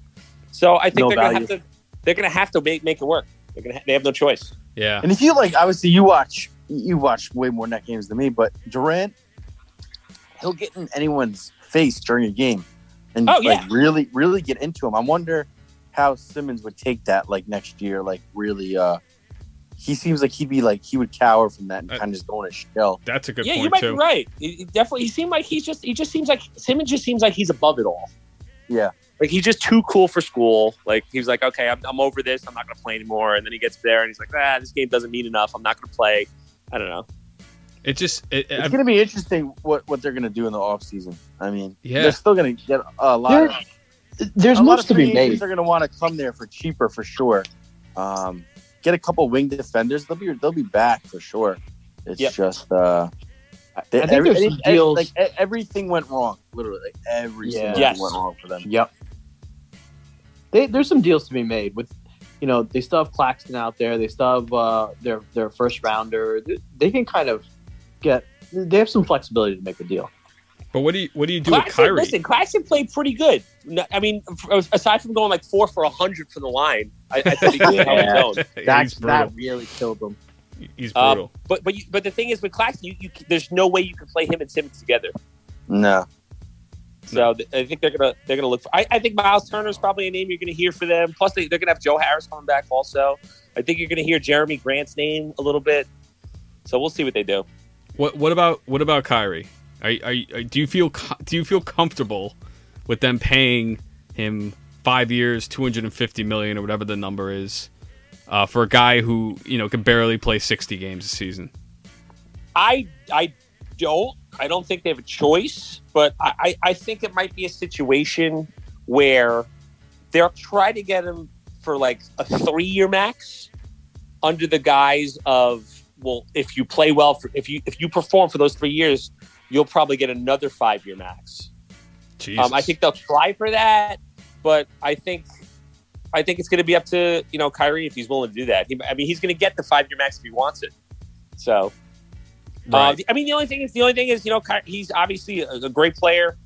So I think they're going to have to make it work. They have no choice. Yeah. And if you obviously you watch way more net games than me, but Durant, he'll get in anyone's face during a game and really, really get into him. I wonder how Simmons would take that next year. Really, he seems like he would cower from that and kind of just go in a shell. That's a good point. Yeah, you might be right. Definitely, Simmons just seems like he's above it all. Yeah. He's just too cool for school. He's like, okay, I'm over this. I'm not going to play anymore. And then he gets there and he's like, this game doesn't mean enough. I'm not going to play. I don't know. It's going to be interesting what they're going to do in the offseason. I mean, they're still going to get a lot of... There's moves to be made. They're going to want to come there for cheaper for sure. Get a couple wing defenders. They'll be back for sure. It's just I think there's some deals. Everything went wrong. Literally, everything went wrong for them. Yep. There's some deals to be made with. They still have Claxton out there. They still have their first rounder. They can kind of get. They have some flexibility to make a deal. But what do you do with Kyrie? Listen, Claxton played pretty good. I mean, aside from going 4 for 100 from the line, I thought he held his own. That really killed him. He's brutal. But the thing is with Claxton, there's no way you can play him and Simmons together. No. So I think they're gonna look for. I think Miles Turner's probably a name you're gonna hear for them. Plus they're gonna have Joe Harris coming back also. I think you're gonna hear Jeremy Grant's name a little bit. So we'll see what they do. What about Kyrie? Do you feel comfortable with them paying him 5 years, $250 million or whatever the number is, for a guy who can barely play 60 games a season? I don't. I don't think they have a choice, but I think it might be a situation where they'll try to get him for like a 3-year max under the guise of, well, if you play well, if you perform for those 3 years, you'll probably get another 5-year max. I think they'll try for that, but I think it's going to be up to Kyrie if he's willing to do that. He's going to get the 5-year max if he wants it. So, right. The only thing is, he's obviously a great player.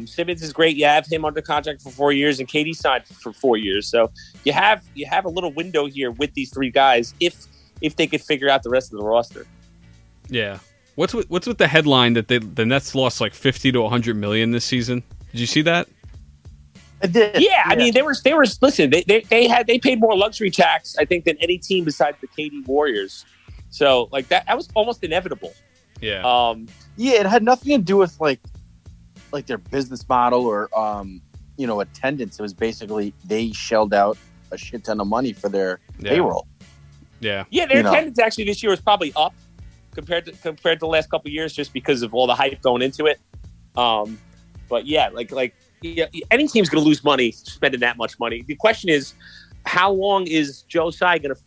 Simmons is great. You have him under contract for 4 years, and KD signed for 4 years. So you have a little window here with these 3 guys if they could figure out the rest of the roster. Yeah. What's with the headline that the Nets lost like 50 to 100 million this season? Did you see that? I did. Yeah, I mean they were listen, they paid more luxury tax, I think, than any team besides the KD Warriors. So like that was almost inevitable. Yeah. It had nothing to do with like their business model or attendance. It was basically they shelled out a shit ton of money for their payroll. Yeah. Yeah, their attendance actually this year was probably up compared to the last couple of years, just because of all the hype going into it. But yeah, any team's going to lose money spending that much money. The question is, how long is Joe Tsai going to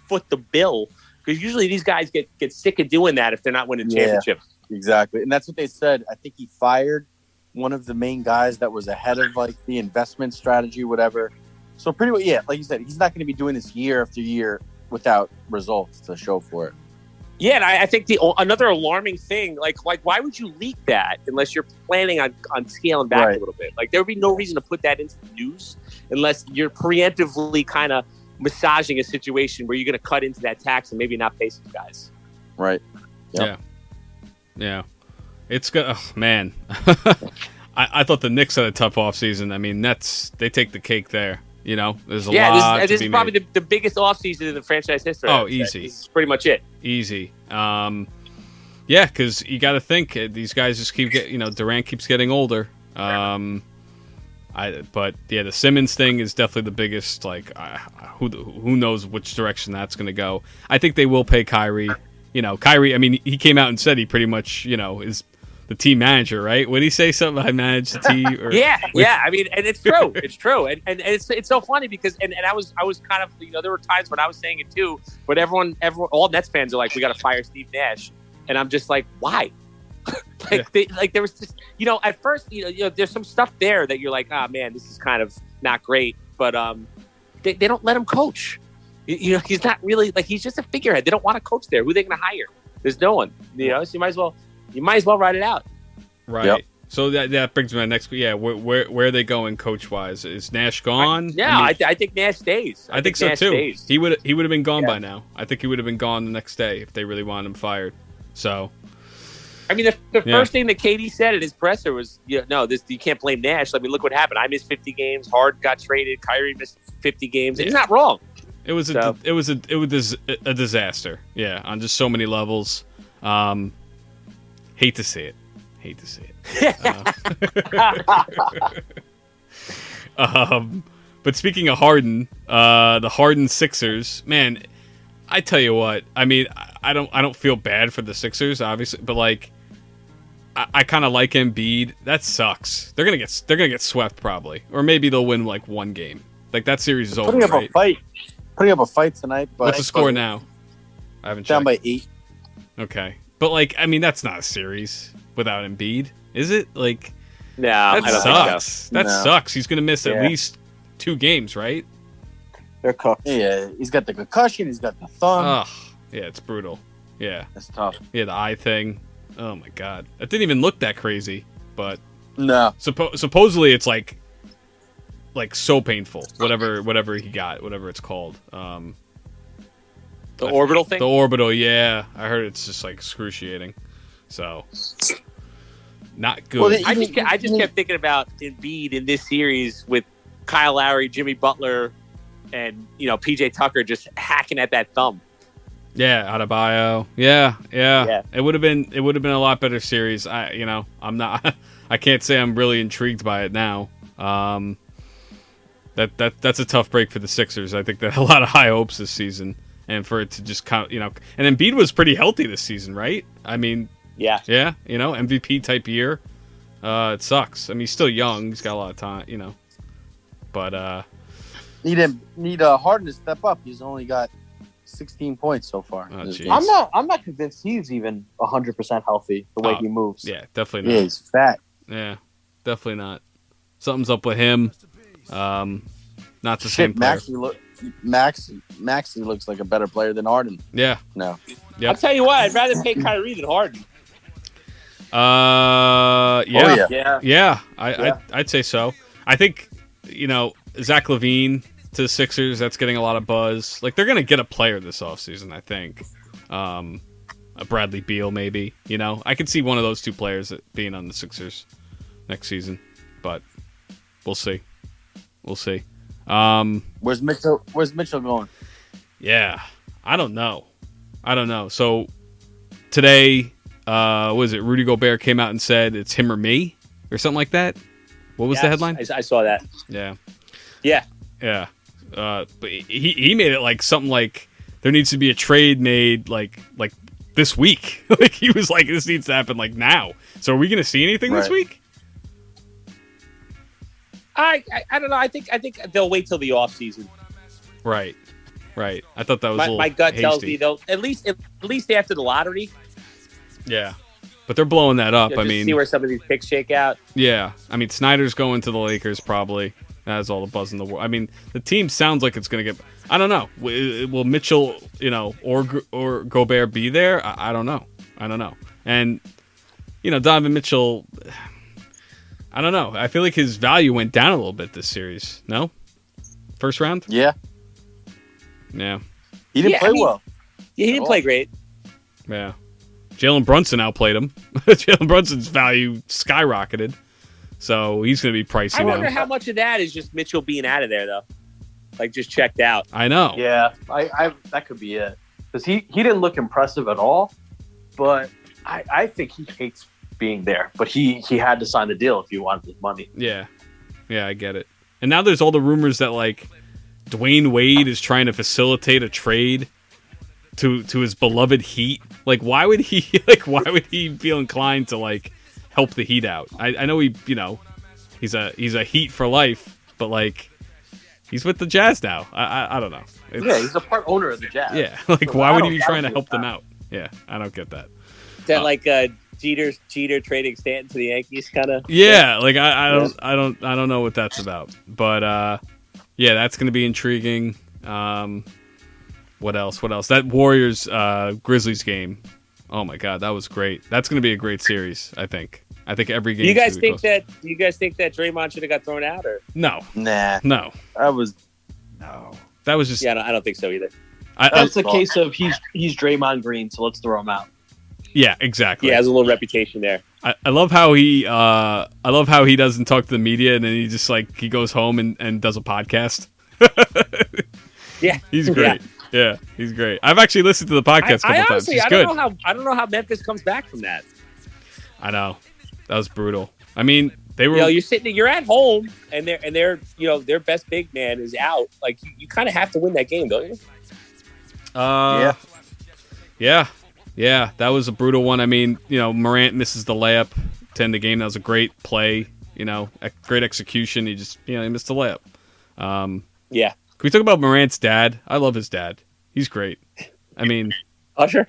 foot the bill? Because usually these guys get sick of doing that if they're not winning championships. Exactly, and that's what they said. I think he fired one of the main guys that was ahead of like the investment strategy, whatever. So pretty much, like you said, he's not going to be doing this year after year without results to show for it. Yeah, and I think another alarming thing, like why would you leak that unless you're planning on scaling back a little bit? Like there would be no reason to put that into the news unless you're preemptively kind of massaging a situation where you're going to cut into that tax and maybe not pay some guys. Right. Yep. Yeah. It's good. Oh, man. I thought the Knicks had a tough offseason. I mean, they take the cake there. There's a lot. This is probably the biggest offseason in the franchise history. Oh, easy. This is pretty much it. Easy. Because you got to think these guys just keep getting. Durant keeps getting older. The Simmons thing is definitely the biggest. Like, who knows which direction that's going to go? I think they will pay Kyrie. Kyrie. I mean, he came out and said he pretty much is the team manager, right? Would he say something? I manage the team. Or, yeah. I mean, and it's true. It's true, and it's so funny because and I was kind of there were times when I was saying it too, but everyone, all Nets fans are like, we got to fire Steve Nash, and I'm just like, why? There was just at first there's some stuff there that you're like, man, this is kind of not great, but they don't let him coach. He's not really he's just a figurehead. They don't want to coach there. Who are they going to hire? There's no one. So you might as well ride it out. Right. Yep. So that brings me to my next. Yeah, where are they going coach wise? Is Nash gone? I think Nash stays. I think so Nash too. Stays. He would have been gone by now. I think he would have been gone the next day if they really wanted him fired. So, I mean, the first thing that KD said at his presser was, you can't blame Nash. I mean, look what happened. I missed 50 games. Hard got traded. Kyrie missed 50 games. He's not wrong. It was a disaster. Yeah, on just so many levels. Hate to see it. But speaking of Harden, the Harden Sixers, man, I tell you what. I mean, I don't feel bad for the Sixers, obviously, but I kind of like Embiid. That sucks. They're gonna get swept probably, or maybe they'll win one game. That series is over. Putting up a fight tonight. But what's the score now? I haven't down checked. by 8. Okay, but that's not a series without Embiid, is it? No, that I don't sucks. think so. That sucks. He's gonna miss at least 2 games, right? They're cooked. Yeah, he's got the concussion. He's got the thumb. Ugh. Yeah, it's brutal. Yeah, that's tough. Yeah, the eye thing. Oh my god, that didn't even look that crazy, but no. Supposedly it's like so painful. Whatever he got, whatever it's called. The orbital thing. The orbital, yeah. I heard it's just excruciating. So not good. Well, I just kept thinking about Embiid in this series with Kyle Lowry, Jimmy Butler, and PJ Tucker just hacking at that thumb. Yeah, Adebayo. Yeah. It would have been a lot better series. I'm not. I can't say I'm really intrigued by it now. That's a tough break for the Sixers. I think they had a lot of high hopes this season, and for it to just and Embiid was pretty healthy this season, right? I mean, Yeah. Yeah, MVP type year. It sucks. I mean, he's still young. He's got a lot of time, But Need Harden to step up. He's only got 16 points so far. Oh, in this jeez. game. I'm not convinced he's even 100% healthy the way he moves. yeah, definitely Yeah, not. he's fat. Yeah, definitely not. Something's up with him. Not the same player. Maxey looks like a better player than Harden. Yeah. No. Yep. I'll tell you what, I'd rather pay Kyrie than Harden. Yeah. Oh, Yeah. Yeah, Yeah. I'd say so. I think, Zach LaVine to the Sixers, that's getting a lot of buzz. Like, they're going to get a player this offseason, I think. A Bradley Beal, maybe. I could see one of those two players being on the Sixers next season. But we'll see. We'll see. Where's Mitchell going? Yeah, I don't know. So today, was it Rudy Gobert came out and said it's him or me or something like that? What was the headline? I saw that. Yeah. Yeah. But he made it like something like there needs to be a trade made like this week. Like he was like, this needs to happen like now. So are we going to see anything this week? I don't know. I think they'll wait till the off season. Right. I thought that was a little my gut hasty. tells me they'll at least after the lottery. Yeah. But they're blowing that up. Just see where some of these picks shake out. Yeah. I mean, Snyder's going to the Lakers probably. That has all the buzz in the world. I mean, the team sounds like it's going to get. I don't know. Will Mitchell, or Gobert be there? I don't know. And Donovan Mitchell. I don't know. I feel like his value went down a little bit this series. No, first round. Yeah. He didn't play well. Yeah, he didn't play great. Yeah. Jalen Brunson outplayed him. Jalen Brunson's value skyrocketed. So he's going to be pricey I now. wonder how much of that is just Mitchell being out of there, though. Like, just checked out. I know. Yeah, I that could be it. Because he didn't look impressive at all, but I think he hates being there. But he had to sign the deal if he wanted his money. Yeah, I get it. And now there's all the rumors that, like, Dwayne Wade is trying to facilitate a trade to his beloved Heat. Like, why would he feel inclined to, like, help the Heat out? I know he's a Heat for life, but, like, he's with the Jazz now. I don't know. He's a part owner of the Jazz. Yeah, like, So why I would don't- he be I trying to don't help get them that. out? Yeah, I don't get that. That Jeter trading Stanton to the Yankees kind of. Yeah, like I don't know what that's about. But yeah, that's going to be intriguing. What else? That Warriors Grizzlies game. Oh my god, that was great. That's going to be a great series, I think. I think every game. Do you guys should be think close. that? Do you guys think that Draymond should have got thrown out? Or No. Nah. No. That was That was just yeah, I don't think so either. That's the case of he's Draymond Green, so let's throw him out. yeah, exactly. Yeah, has a little reputation there. I love how he doesn't talk to the media and then he just like he goes home and does a podcast. Yeah, He's great. Yeah, he's great. I've actually listened to the podcast a couple times. Honestly, He's I good. don't know how Memphis comes back from that. I know. That was brutal. I mean, they were You're at home and they're their best big man is out. Like you kind of have to win that game, don't you? Yeah, that was a brutal one. I mean, Morant misses the layup to end the game. That was a great play, great execution. He just, he missed the layup. Yeah. Can we talk about Morant's dad? I love his dad. He's great. I mean, Usher.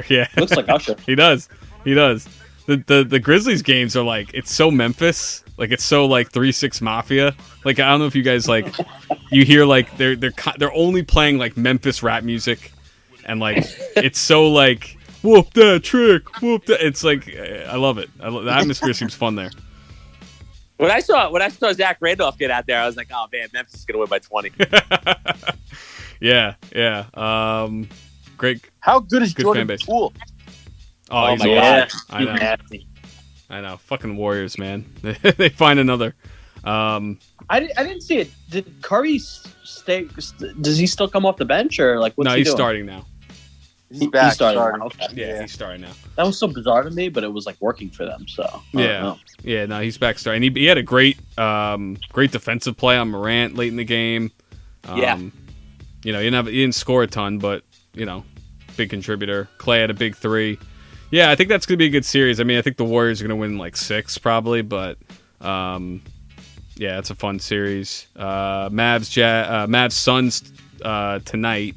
yeah. Looks like Usher. He does. The Grizzlies games are like, it's so Memphis. Like, it's so like 3-6 Mafia. Like, I don't know if you guys like, you hear like they're only playing like Memphis rap music. And like, it's so like, whoop that trick, whoop that. It's like, I love it. The atmosphere seems fun there. When I saw Zach Randolph get out there, I was like, oh man, Memphis is gonna win by 20. Yeah. Great. how good is Good Jordan fan base. Poole? Oh, he's my awesome. God. I know. Fucking Warriors, man. They find another. I didn't see it. Did Curry stay? Does he still come off the bench or like what's No, he he's doing? starting now. He's back. starting. starting. Okay. Yeah, he's starting now. That was so bizarre to me, but it was like working for them. So I don't Yeah. know. Yeah, no, he's back starting. He had a great defensive play on Morant late in the game. Yeah. He didn't score a ton, but big contributor. Clay had a big three. Yeah, I think that's going to be a good series. I mean, I think the Warriors are going to win like 6 probably, but yeah, it's a fun series. Mavs Suns tonight.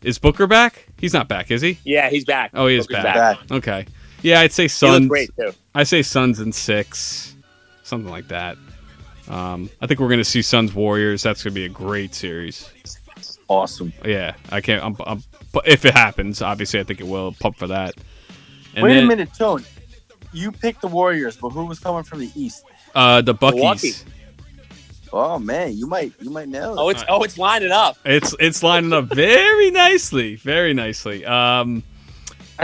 Is Booker back? He's not back, is he? Yeah, he's back. Oh, he is Booker's back. Okay. Yeah, I'd say He Suns. looks great too. I say Suns in 6, something like that. I think we're going to see Suns Warriors. That's going to be a great series. Awesome. Yeah, I can't. If it happens, obviously, I think it will. Pump for that. And Wait then, a minute, Tone. You picked the Warriors, but who was coming from the East? The Buckies. Milwaukee. Oh man, you might nail it. It's lining up. It's lining up very nicely, very nicely. I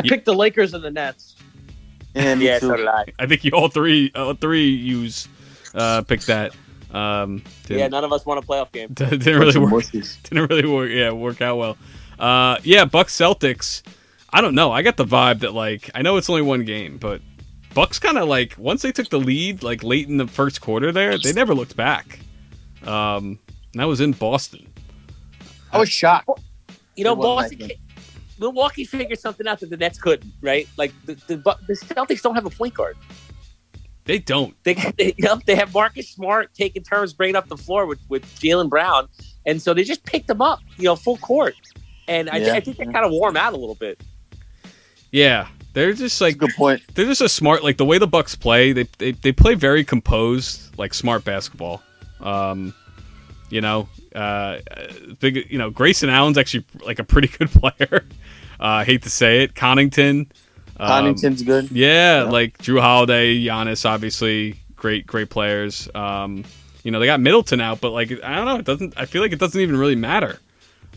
picked the Lakers and the Nets. Yeah, me Yeah, too. so did I. I think you all three picked that. Yeah, none of us won a playoff game. Didn't really work. Mushies. Didn't really work out well. Bucks Celtics. I don't know. I got the vibe that like I know it's only one game, but Bucks kind of like once they took the lead like late in the first quarter there, they never looked back. And that was in Boston. I was shocked. You know, It wasn't Boston, that good. Milwaukee figured something out that the Nets couldn't, right? Like the Celtics don't have a point guard. They don't. They have Marcus Smart taking turns bringing up the floor with Jaylen Brown, and so they just picked them up, full court. And I think they kind of wore them out a little bit. Yeah, they're just like Good point. they're just a smart like the way the Bucks play. They play very composed, like smart basketball. Grayson Allen's actually like a pretty good player. I hate to say it, Connington. Connington's good. Yeah, like Drew Holiday, Giannis, obviously great players. They got Middleton out, but like I don't know, it doesn't. I feel like it doesn't even really matter.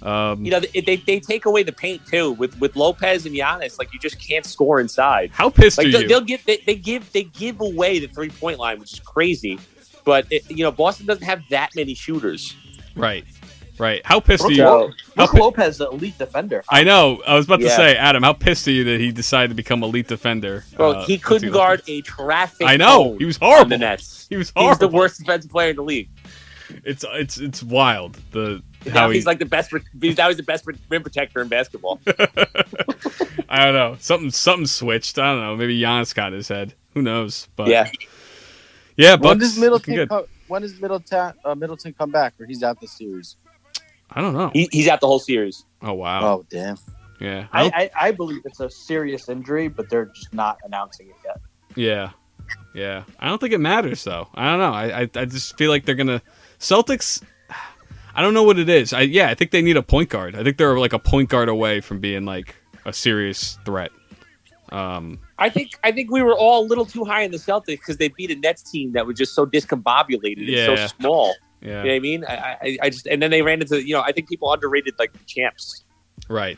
They take away the paint too with Lopez and Giannis. Like you just can't score inside. How pissed Like are you? they give away the 3-point line, which is crazy. But Boston doesn't have that many shooters. Right. How pissed are you? So, Brook Lopez is an elite defender. I know. I was about to Yeah. say, Adam, how pissed are you that he decided to become elite defender? Bro, he couldn't guard a traffic. I know. cone He was on horrible. the Nets. He was He's horrible. the worst defensive player in the league. It's wild. Now he's like the best. Now he's the best rim protector in basketball. I don't know. Something switched. I don't know. Maybe Giannis got in his head. Who knows? But Yeah. Bucks. When does looking good. Middleton come back, or he's out the series? I don't know. He's out the whole series. Oh wow. Oh damn! Yeah. I believe it's a serious injury, but they're just not announcing it yet. Yeah. I don't think it matters though. I don't know. I just feel like they're gonna Celtics. I don't know what it is. I think they need a point guard. I think they're like a point guard away from being like a serious threat. I think we were all a little too high in the Celtics because they beat a Nets team that was just so discombobulated and so small. Yeah. You know what I mean? I just and then they ran into I think people underrated like the champs. Right.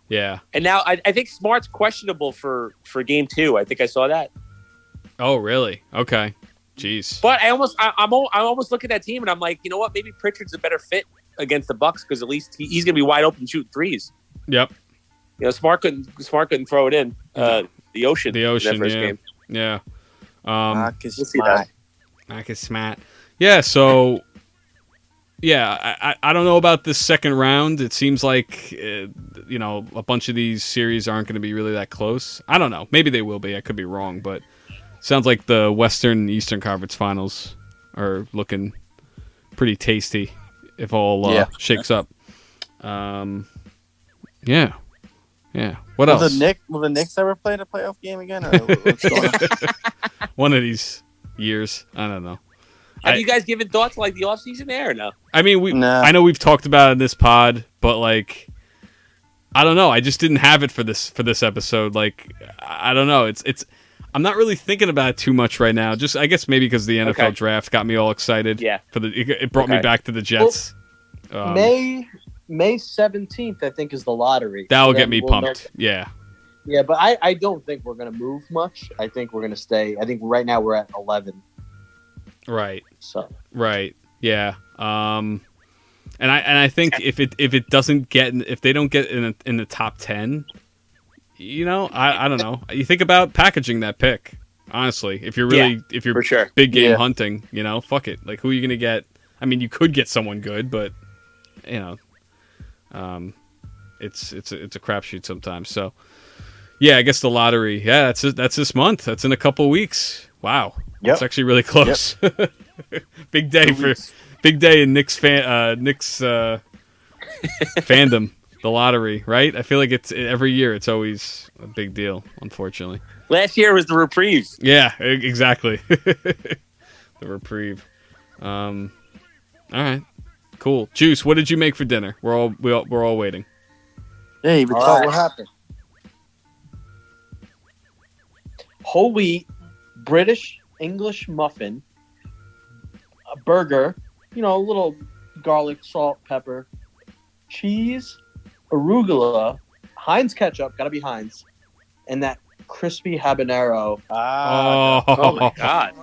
Yeah. And now I think Smart's questionable for game 2. I think I saw that. Oh really? Okay. Jeez. But I'm almost looking at that team and I'm like, you know what? Maybe Pritchard's a better fit against the Bucks because at least he's gonna be wide open shooting threes. Yep. Smart couldn't throw it in the ocean. The ocean. in that first Yeah. game. Yeah. Marcus we'll see Smart. Marcus Smart. Yeah. So. Yeah, I don't know about this second round. It seems like a bunch of these series aren't going to be really that close. I don't know. Maybe they will be. I could be wrong, but it sounds like the Western and Eastern Conference Finals are looking pretty tasty if all shakes up. Yeah. What else? Will the Knicks ever play in a playoff game again? Or what's going on? One of these years. I don't know. Have you guys given thought to like the offseason there or no? I mean, Nah. I know we've talked about it in this pod, but like, I don't know. I just didn't have it for this episode. Like, I don't know. It's. I'm not really thinking about it too much right now. Just I guess maybe because the NFL draft got me all excited. Yeah. It brought me back to the Jets. May 17th, I think, is the lottery. That'll So get then me we'll pumped. Yeah. Yeah, but I don't think we're going to move much. I think we're going to stay. I think right now we're at 11. Right. So Right. Yeah. And I think if it doesn't get if they don't get in the top 10, I don't know. You think about packaging that pick. Honestly, if you're for sure. big game hunting, fuck it. Like who are you going to get? I mean, you could get someone good, but it's a crapshoot sometimes. So Yeah, I guess the lottery. Yeah, that's this month. That's in a couple weeks. Wow. Yep. It's actually really close. Big day 2 for weeks. big day in Knicks fandom. The lottery, right? I feel like it's every year. It's always a big deal. Unfortunately. Last year was the reprieve. Yeah, exactly. The reprieve. All right, cool. Juice, what did you make for dinner? We're all waiting. Hey, but All tell right. what happened. Whole wheat, British English muffin, a burger, a little garlic, salt, pepper, cheese, arugula, Heinz ketchup, gotta be Heinz, and that crispy habanero. Oh my god!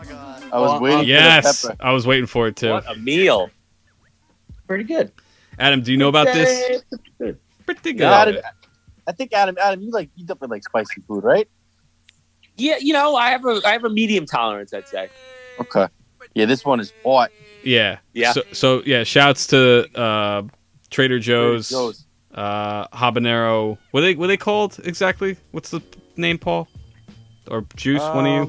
I was waiting Yes, for the pepper. I was waiting for it too. What a meal! Pretty good. Adam, do you know about this? Pretty good. Adam, I think Adam, you definitely like spicy food, right? Yeah, I have a medium tolerance, I'd say. Okay. Yeah, this one is hot. Yeah. Yeah. So yeah, shouts to Trader Joe's, Joe's. habanero. What are they called exactly? What's the name, Paul? Or Juice? One of you?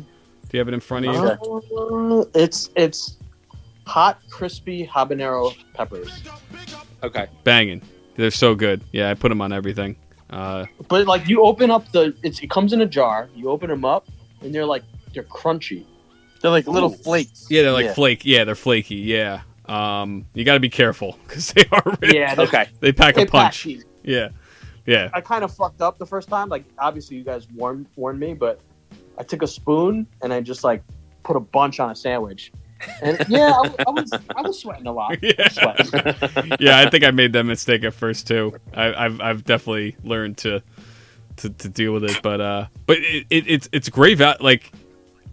Do you have it in front of you? It's hot, crispy habanero peppers. Okay. Banging. They're so good. Yeah, I put them on everything. But like you open up it comes in a jar. You open them up, and they're crunchy. They're like little flakes. Yeah, they're like flake. Yeah, they're flaky. Yeah. You got to be careful because they are. Really, Yeah. Okay. They pack a punch. these. Yeah. Yeah. I kind of fucked up the first time. Like obviously you guys warned me, but I took a spoon and I just put a bunch on a sandwich. And yeah, I was sweating a lot. Yeah. I was sweating. Yeah, I think I made that mistake at first too. I've definitely learned to deal with it, but it's great. Like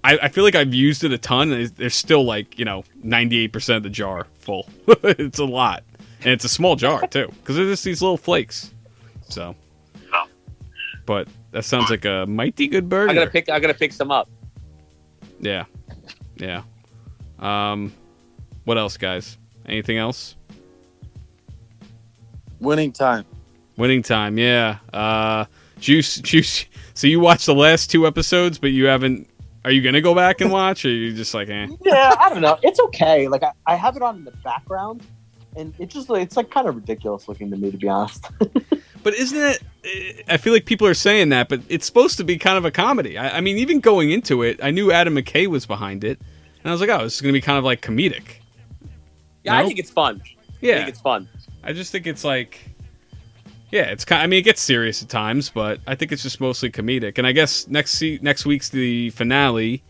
I feel like I've used it a ton, and there's still 98% of the jar full. It's a lot, and it's a small jar too because they're just these little flakes. So, but that sounds like a mighty good burger. I gotta pick some up. Yeah. What else, guys? Anything else? Winning time. Winning time, yeah. Juice. So you watched the last 2 episodes, but you haven't. Are you gonna go back and watch, or are you just like, eh? Yeah, I don't know. It's okay. Like I have it on in the background, and it's kind of ridiculous looking to me, to be honest. But isn't it? I feel like people are saying that, but it's supposed to be kind of a comedy. I mean, even going into it, I knew Adam McKay was behind it, and I was like, oh, this is gonna be kind of like comedic. Yeah, No? I think it's fun. Yeah, I think it's fun. I just think it's yeah, it's kind. I mean, it gets serious at times, but I think it's just mostly comedic. And I guess next week's the finale,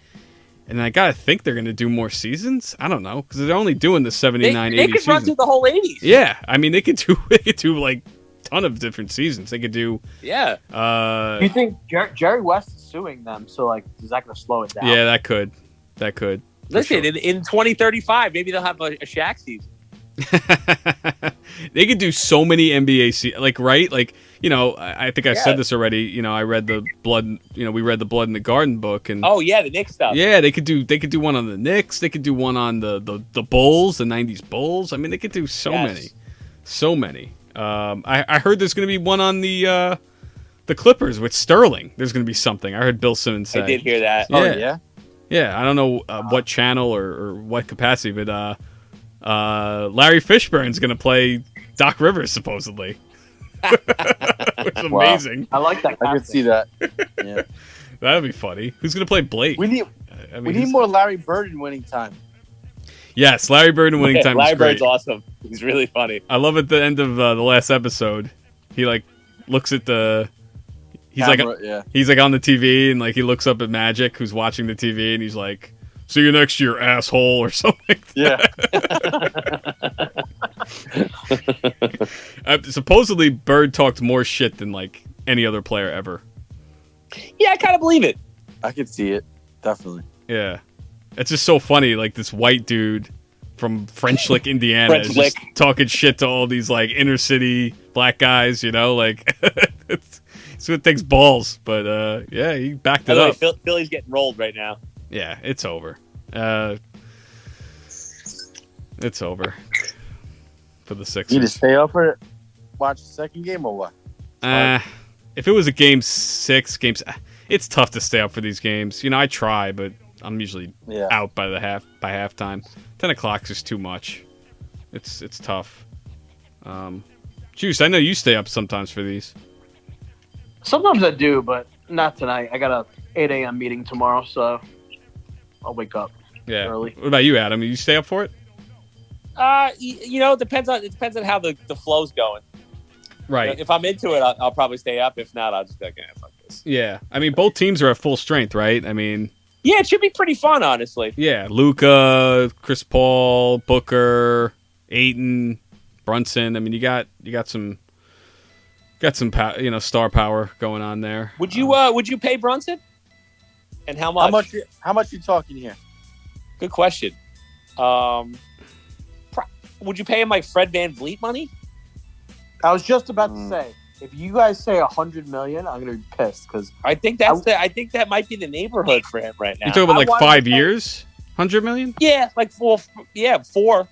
and I gotta think they're gonna do more seasons. I don't know because they're only doing the 79, They 80 could run season. through the whole 80s. Yeah, I mean, they could do like a ton of different seasons. They could do. Yeah. Do you think Jerry West is suing them? So is that going to slow it down? Yeah, that could. Listen, sure. in 2035, maybe they'll have a Shaq season. They could do so many NBA right? I think I said this already. I read the blood. We read the Blood in the Garden book, and Oh yeah, the Knicks stuff. yeah, they could do one on the Knicks. They could do one on the Bulls, the '90s Bulls. I mean, they could do so many. I heard there's going to be one on the Clippers with Sterling. There's going to be something. I heard Bill Simmons say. I did hear that. Yeah. Oh yeah. Yeah, I don't know what channel or what capacity, but Larry Fishburne's going to play Doc Rivers supposedly, which is amazing. I like that. I could see that. Yeah. That'd be funny. Who's going to play Blake? We need who's- more Larry Bird in winning time. Yes, Larry Bird in winning time Larry is great. Bird's awesome. He's really funny. I love at the end of the last episode, he looks at the. He's Camera, he's on the TV and he looks up at Magic, who's watching the TV, and he's like, "See you next year, asshole," or something. Yeah. Supposedly, Bird talked more shit than any other player ever. Yeah, I kind of believe it. I could see it. Definitely. Yeah, it's just so funny. This white dude from French Lick, Indiana, French is just Lick. talking shit to all these inner city black guys. It's what takes balls, but yeah, he backed By it the way, up. Philly's getting rolled right now. Yeah, it's over. It's over for the You need to Sixers. stay up or watch the second game or what? if it was a game 6, it's tough to stay up for these games. You know, I try, but I'm usually out by halftime. 10 o'clock is just too much. It's tough. Juice, I know you stay up sometimes for these. Sometimes I do, but not tonight. I got a 8 a.m. meeting tomorrow, so I'll wake up early. What about you, Adam? You stay up for it? It depends on how the flow's going. Right. If I'm into it, I'll probably stay up. If not, I'll just be like, fuck this. Yeah. I mean, both teams are at full strength, right? I mean, yeah, it should be pretty fun, honestly. Yeah, Luka, Chris Paul, Booker, Ayton, Brunson. I mean, you got some star power going on there. Would you pay Brunson? And how much? How much you talking here? Good question. Would you pay him like Fred VanVleet money? I was just about to say, if you guys say $100 million, I'm gonna be pissed because I think that might be the neighborhood for him right now. You talking about like 5 years, $100 million? Yeah, like 4. Yeah, 4.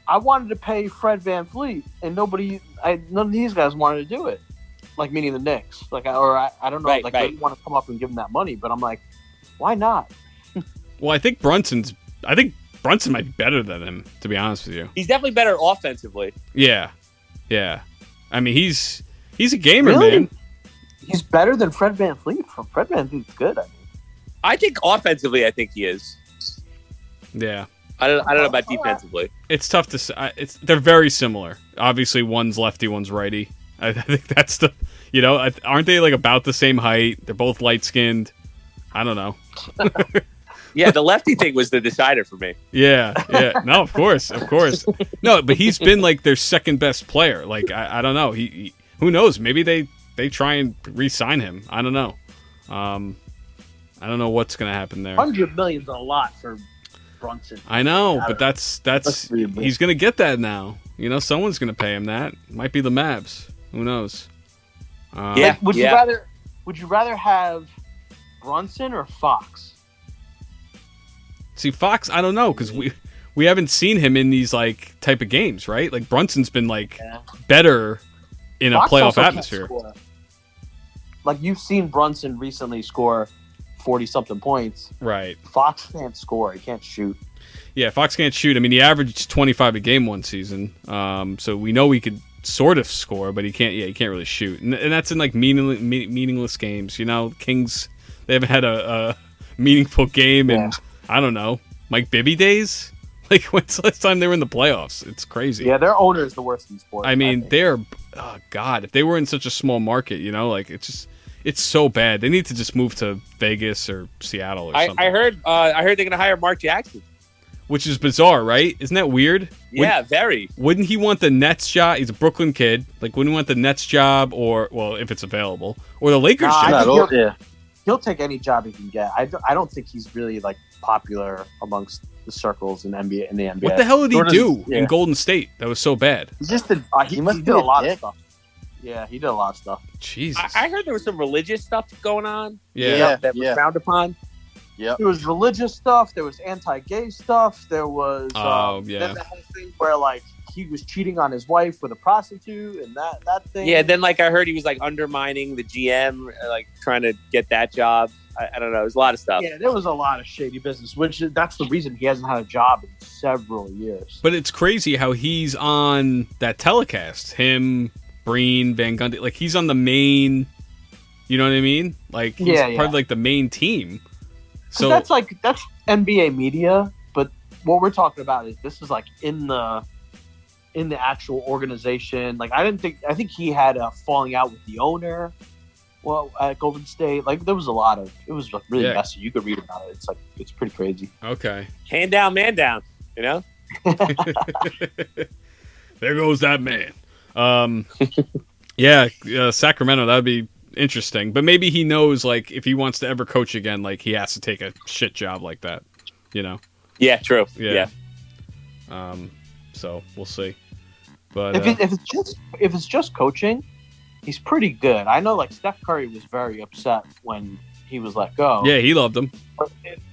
I wanted to pay Fred VanVleet, and none of these guys wanted to do it. Like meaning the Knicks, I don't know, they didn't want to come up and give him that money. But I'm like, why not? Well, I think Brunson might be better than him, to be honest with you. He's definitely better offensively. Yeah. I mean, he's a gamer, really? man. He's better than Fred VanVleet. Fred VanVleet's good. I think offensively, I think he is. Yeah. I don't know about defensively. It's tough to say. They're very similar. Obviously, one's lefty, one's righty. I think that's aren't they like about the same height? They're both light skinned. I don't know. Yeah, the lefty thing was the decider for me. Yeah. No, of course. No, but he's been like their second best player. Like I don't know. He who knows? Maybe they try and re-sign him. I don't know. I don't know what's gonna happen there. $100 million's a lot for Brunson. I know, but that's he's gonna get that now. You know, someone's gonna pay him that. Might be the Mavs. Who knows? Would you rather have Brunson or Fox? See, Fox, I don't know, because we haven't seen him in these like type of games, right? Like Brunson's been like better in Fox a playoff also can't atmosphere. score. Like you've seen Brunson recently score 40-something points. Right. Fox can't score. He can't shoot. Yeah, Fox can't shoot. I mean, he averaged 25 a game one season. So we know he could sort of score, but he can't really shoot. And that's in like meaningless games. You know, Kings, they haven't had a meaningful game in, I don't know, Mike Bibby days? Like, when's the last time they were in the playoffs? It's crazy. Yeah, their owner is the worst in sports. I mean, they're, oh God, if they were in such a small market, you know, like it's so bad. They need to just move to Vegas or Seattle or something. I heard they're going to hire Mark Jackson. Which is bizarre, right? Isn't that weird? Yeah, very. Wouldn't he want the Nets job? He's a Brooklyn kid. Like, wouldn't he want the Nets job or, well, if it's available, or the Lakers job? He'll take any job he can get. I don't think he's really like popular amongst the circles in the NBA. What the hell did he do in Golden State that was so bad? He just did. He did a lot of stuff. Yeah, he did a lot of stuff. Jesus. I heard there was some religious stuff going on. Yeah. That was frowned upon. Yeah, there was religious stuff. There was anti-gay stuff. There was the whole thing where like he was cheating on his wife with a prostitute and that thing. Yeah, then like I heard he was like undermining the GM, like trying to get that job. I don't know. There's a lot of stuff. Yeah, there was a lot of shady business, that's the reason he hasn't had a job in several years. But it's crazy how he's on that telecast. Him, Breen, Van Gundy, like he's on the main. You know what I mean? Like he's part of like the main team. So that's NBA media, but what we're talking about is this is like in the actual organization. Like I think he had a falling out with the owner. Well, at Golden State, like there was it was like really messy. You could read about it. It's pretty crazy. Okay. Hand down, man down. You know. There goes that man. Sacramento. That'd be interesting, but maybe he knows like if he wants to ever coach again, like he has to take a shit job like that, you know. Yeah, true. Yeah. So we'll see. But if it's just coaching, he's pretty good. I know like Steph Curry was very upset when he was let go. Yeah, he loved him.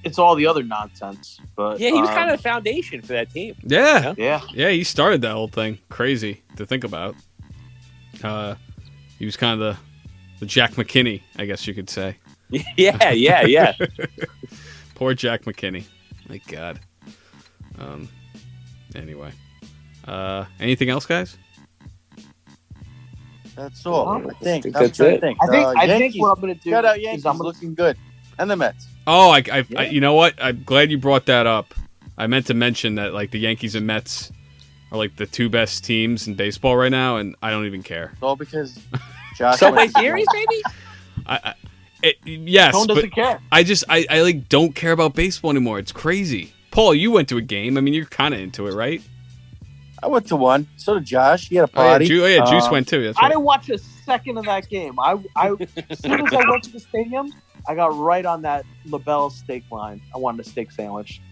It's all the other nonsense, but yeah, he was kind of the foundation for that team. Yeah, yeah. He started that whole thing. Crazy to think about. He was kind of The Jack McKinney, I guess you could say. Yeah. Poor Jack McKinney. My God. Anyway. Anything else, guys? That's all. I think. That's it. I think what I'm going to do Shout out is Yankees I'm gonna, looking good, and the Mets. Oh, I you know what? I'm glad you brought that up. I meant to mention that like the Yankees and Mets are like the 2 best teams in baseball right now, and I don't even care. It's all because Josh. Subway Series, maybe. Yes, Tone but doesn't care. I like don't care about baseball anymore. It's crazy. Paul, you went to a game. I mean, you're kind of into it, right? I went to one. So did Josh. He had a Oh, yeah, party. Juice went too. That's I right. didn't watch a second of that game. I as soon as I went to the stadium, I got right on that LaBelle steak line. I wanted a steak sandwich.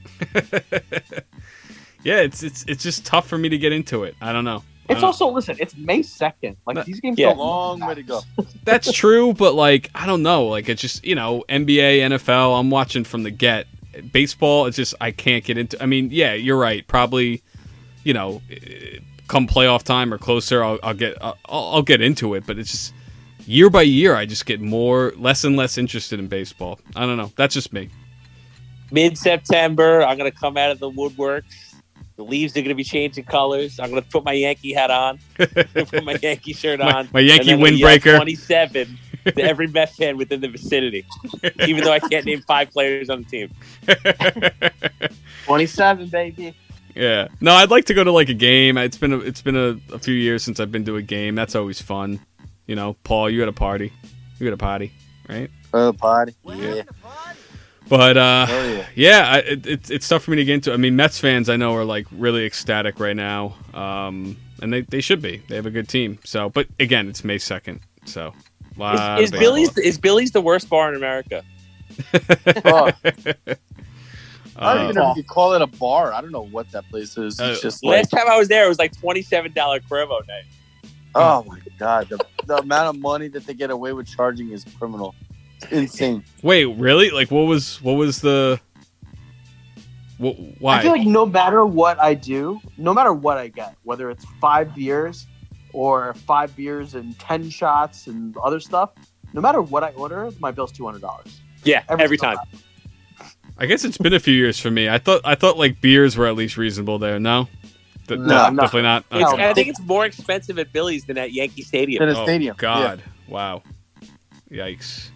Yeah, it's just tough for me to get into it. I don't know. It's also listen. It's May 2nd. Like these games Yeah, go long way to go. That's true, but like I don't know. Like it's just NBA, NFL. I'm watching from the get. Baseball, it's just I can't get into. I mean, yeah, you're right. Probably, come playoff time or closer, I'll get into it. But it's just year by year, I just get less and less interested in baseball. I don't know. That's just me. Mid-September, I'm gonna come out of the woodworks. The leaves are going to be changing colors. I'm going to put my Yankee hat on, put my Yankee shirt on. My Yankee and then windbreaker. 27 to every Met fan within the vicinity, even though I can't name 5 players on the team. 27, baby. Yeah. No, I'd like to go to like a game. It's been a few years since I've been to a game. That's always fun. Paul, you had a party. You had a party, right? Party. Yeah. But yeah. it's tough for me to get into. I mean, Mets fans I know are like really ecstatic right now, and they should be. They have a good team. So, but again, it's May 2nd. So, Is Billy's the worst bar in America? I don't even know if you could call it a bar. I don't know what that place is. It's just last time I was there, it was like $27 Cuervo night. Oh my God, the amount of money that they get away with charging is criminal. Insane. Wait, really? Like, what was the? Why? I feel like no matter what I do, no matter what I get, whether it's 5 beers or 5 beers and 10 shots and other stuff, no matter what I order, my bill's $200. Yeah, every time. I guess it's been a few years for me. I thought like beers were at least reasonable there. No, No, definitely not. Okay. I think it's more expensive at Billy's than at Yankee Stadium. Than a stadium. God, wow, yikes.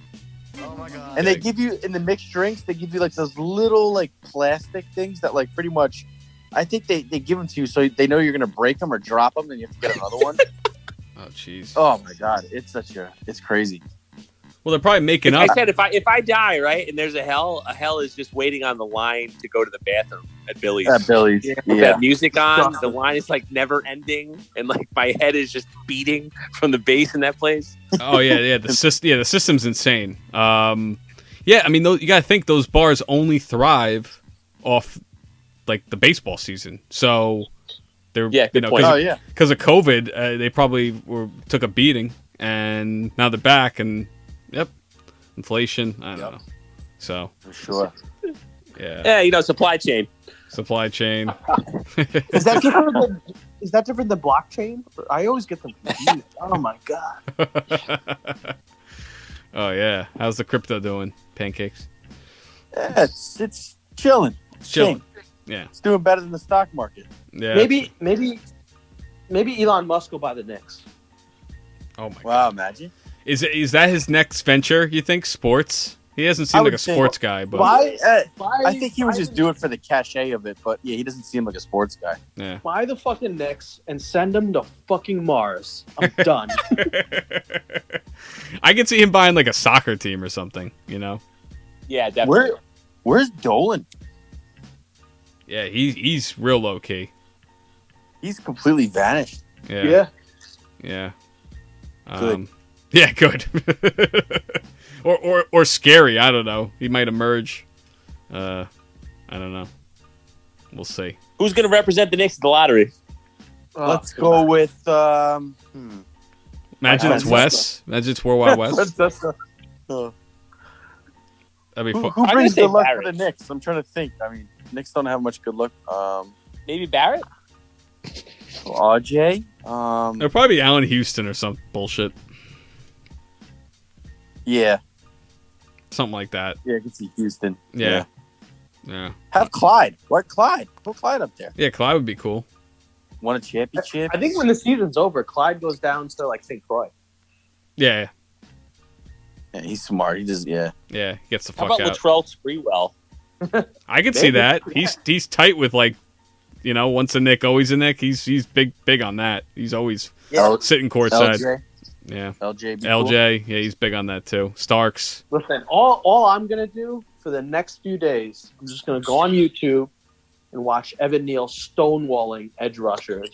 Oh my God. And they give you in the mixed drinks, they give you like those little like plastic things that like pretty much, I think they give them to you so they know you're gonna break them or drop them, and you have to get another one. Oh jeez. Oh my God, it's crazy. Well, they're probably making Like up. I said, if I die, right, and there's a hell is just waiting on the line to go to the bathroom at Billy's. At Billy's, With yeah. that music on, the line is like never ending, and like my head is just beating from the bass in that place. Oh yeah. The system's insane. Yeah, I mean, you gotta think those bars only thrive off like the baseball season. So they're good point. because of COVID, they probably took a beating, and now they're back, and yep, inflation. I don't know. So For sure. yeah, Supply chain. supply chain. Is that different than blockchain? I always get them confused. Oh my God. Oh yeah, how's the crypto doing? Pancakes. Yeah, it's chilling. It's chilling. Yeah. It's doing better than the stock market. Yeah. Maybe Elon Musk will buy the Knicks. Oh my Wow, God. imagine. Is that his next venture? You think sports? He doesn't seem I like a would think- sports guy, but I think he would just do it for the cachet of it, but yeah, he doesn't seem like a sports guy. yeah. Buy the fucking Knicks and send them to fucking Mars. I'm done. I could see him buying like a soccer team or something. Yeah, definitely. Where's Dolan? Yeah, he's real low key. He's completely vanished. Yeah. Yeah. Good. Yeah, good. or scary. I don't know. He might emerge. I don't know. We'll see. Who's going to represent the Knicks at the lottery? Let's go with. Imagine it's Wes. Imagine it's Worldwide Wes. Who That'd be fun. brings gonna say good luck Barrett. for the Knicks? I'm trying to think. I mean, Knicks don't have much good luck. Maybe Barrett? RJ. It'll probably be Allen Houston or some bullshit. Yeah. Something like that. Yeah, I can see Houston. Yeah. Have Clyde. Work Clyde. Put Clyde up there. Yeah, Clyde would be cool. Won a championship. I think when the season's over, Clyde goes down to like St. Croix. Yeah. Yeah, he's smart. He just Yeah, he gets the How fuck about out. Latrell Sprewell? I can see that. He's tight with like, once a Nick, always a Nick. He's big on that. He's always sitting courtside. LJ. Yeah. LJ. LJ, yeah, he's big on that too. Starks. Listen, all I'm gonna do for the next few days, I'm just gonna go on YouTube and watch Evan Neal stonewalling edge rushers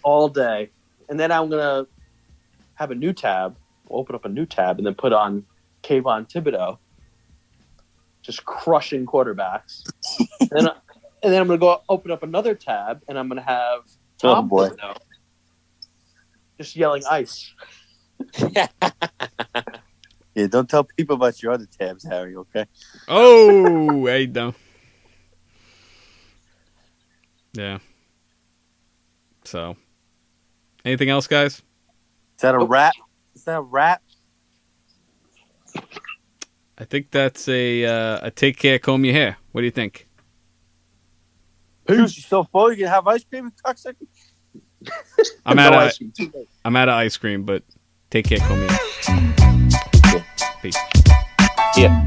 all day, and then I'm gonna have a new tab, open up a new tab, and then put on Kayvon Thibodeau, just crushing quarterbacks. and then I'm gonna go open up another tab, and I'm gonna have Tom Thibodeau just yelling ice. Yeah, don't tell people about your other tabs, Harry, okay? Oh, hey, no. Yeah. So, anything else, guys? Is that a wrap? Is that a wrap? I think that's a take care, comb your hair. What do you think? Juice, you so full you can have ice cream, cocksucker? I'm out of ice cream, but take care, comb your hair. Peace. Yeah.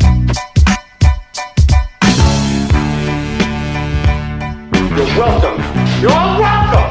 You're welcome. You're welcome.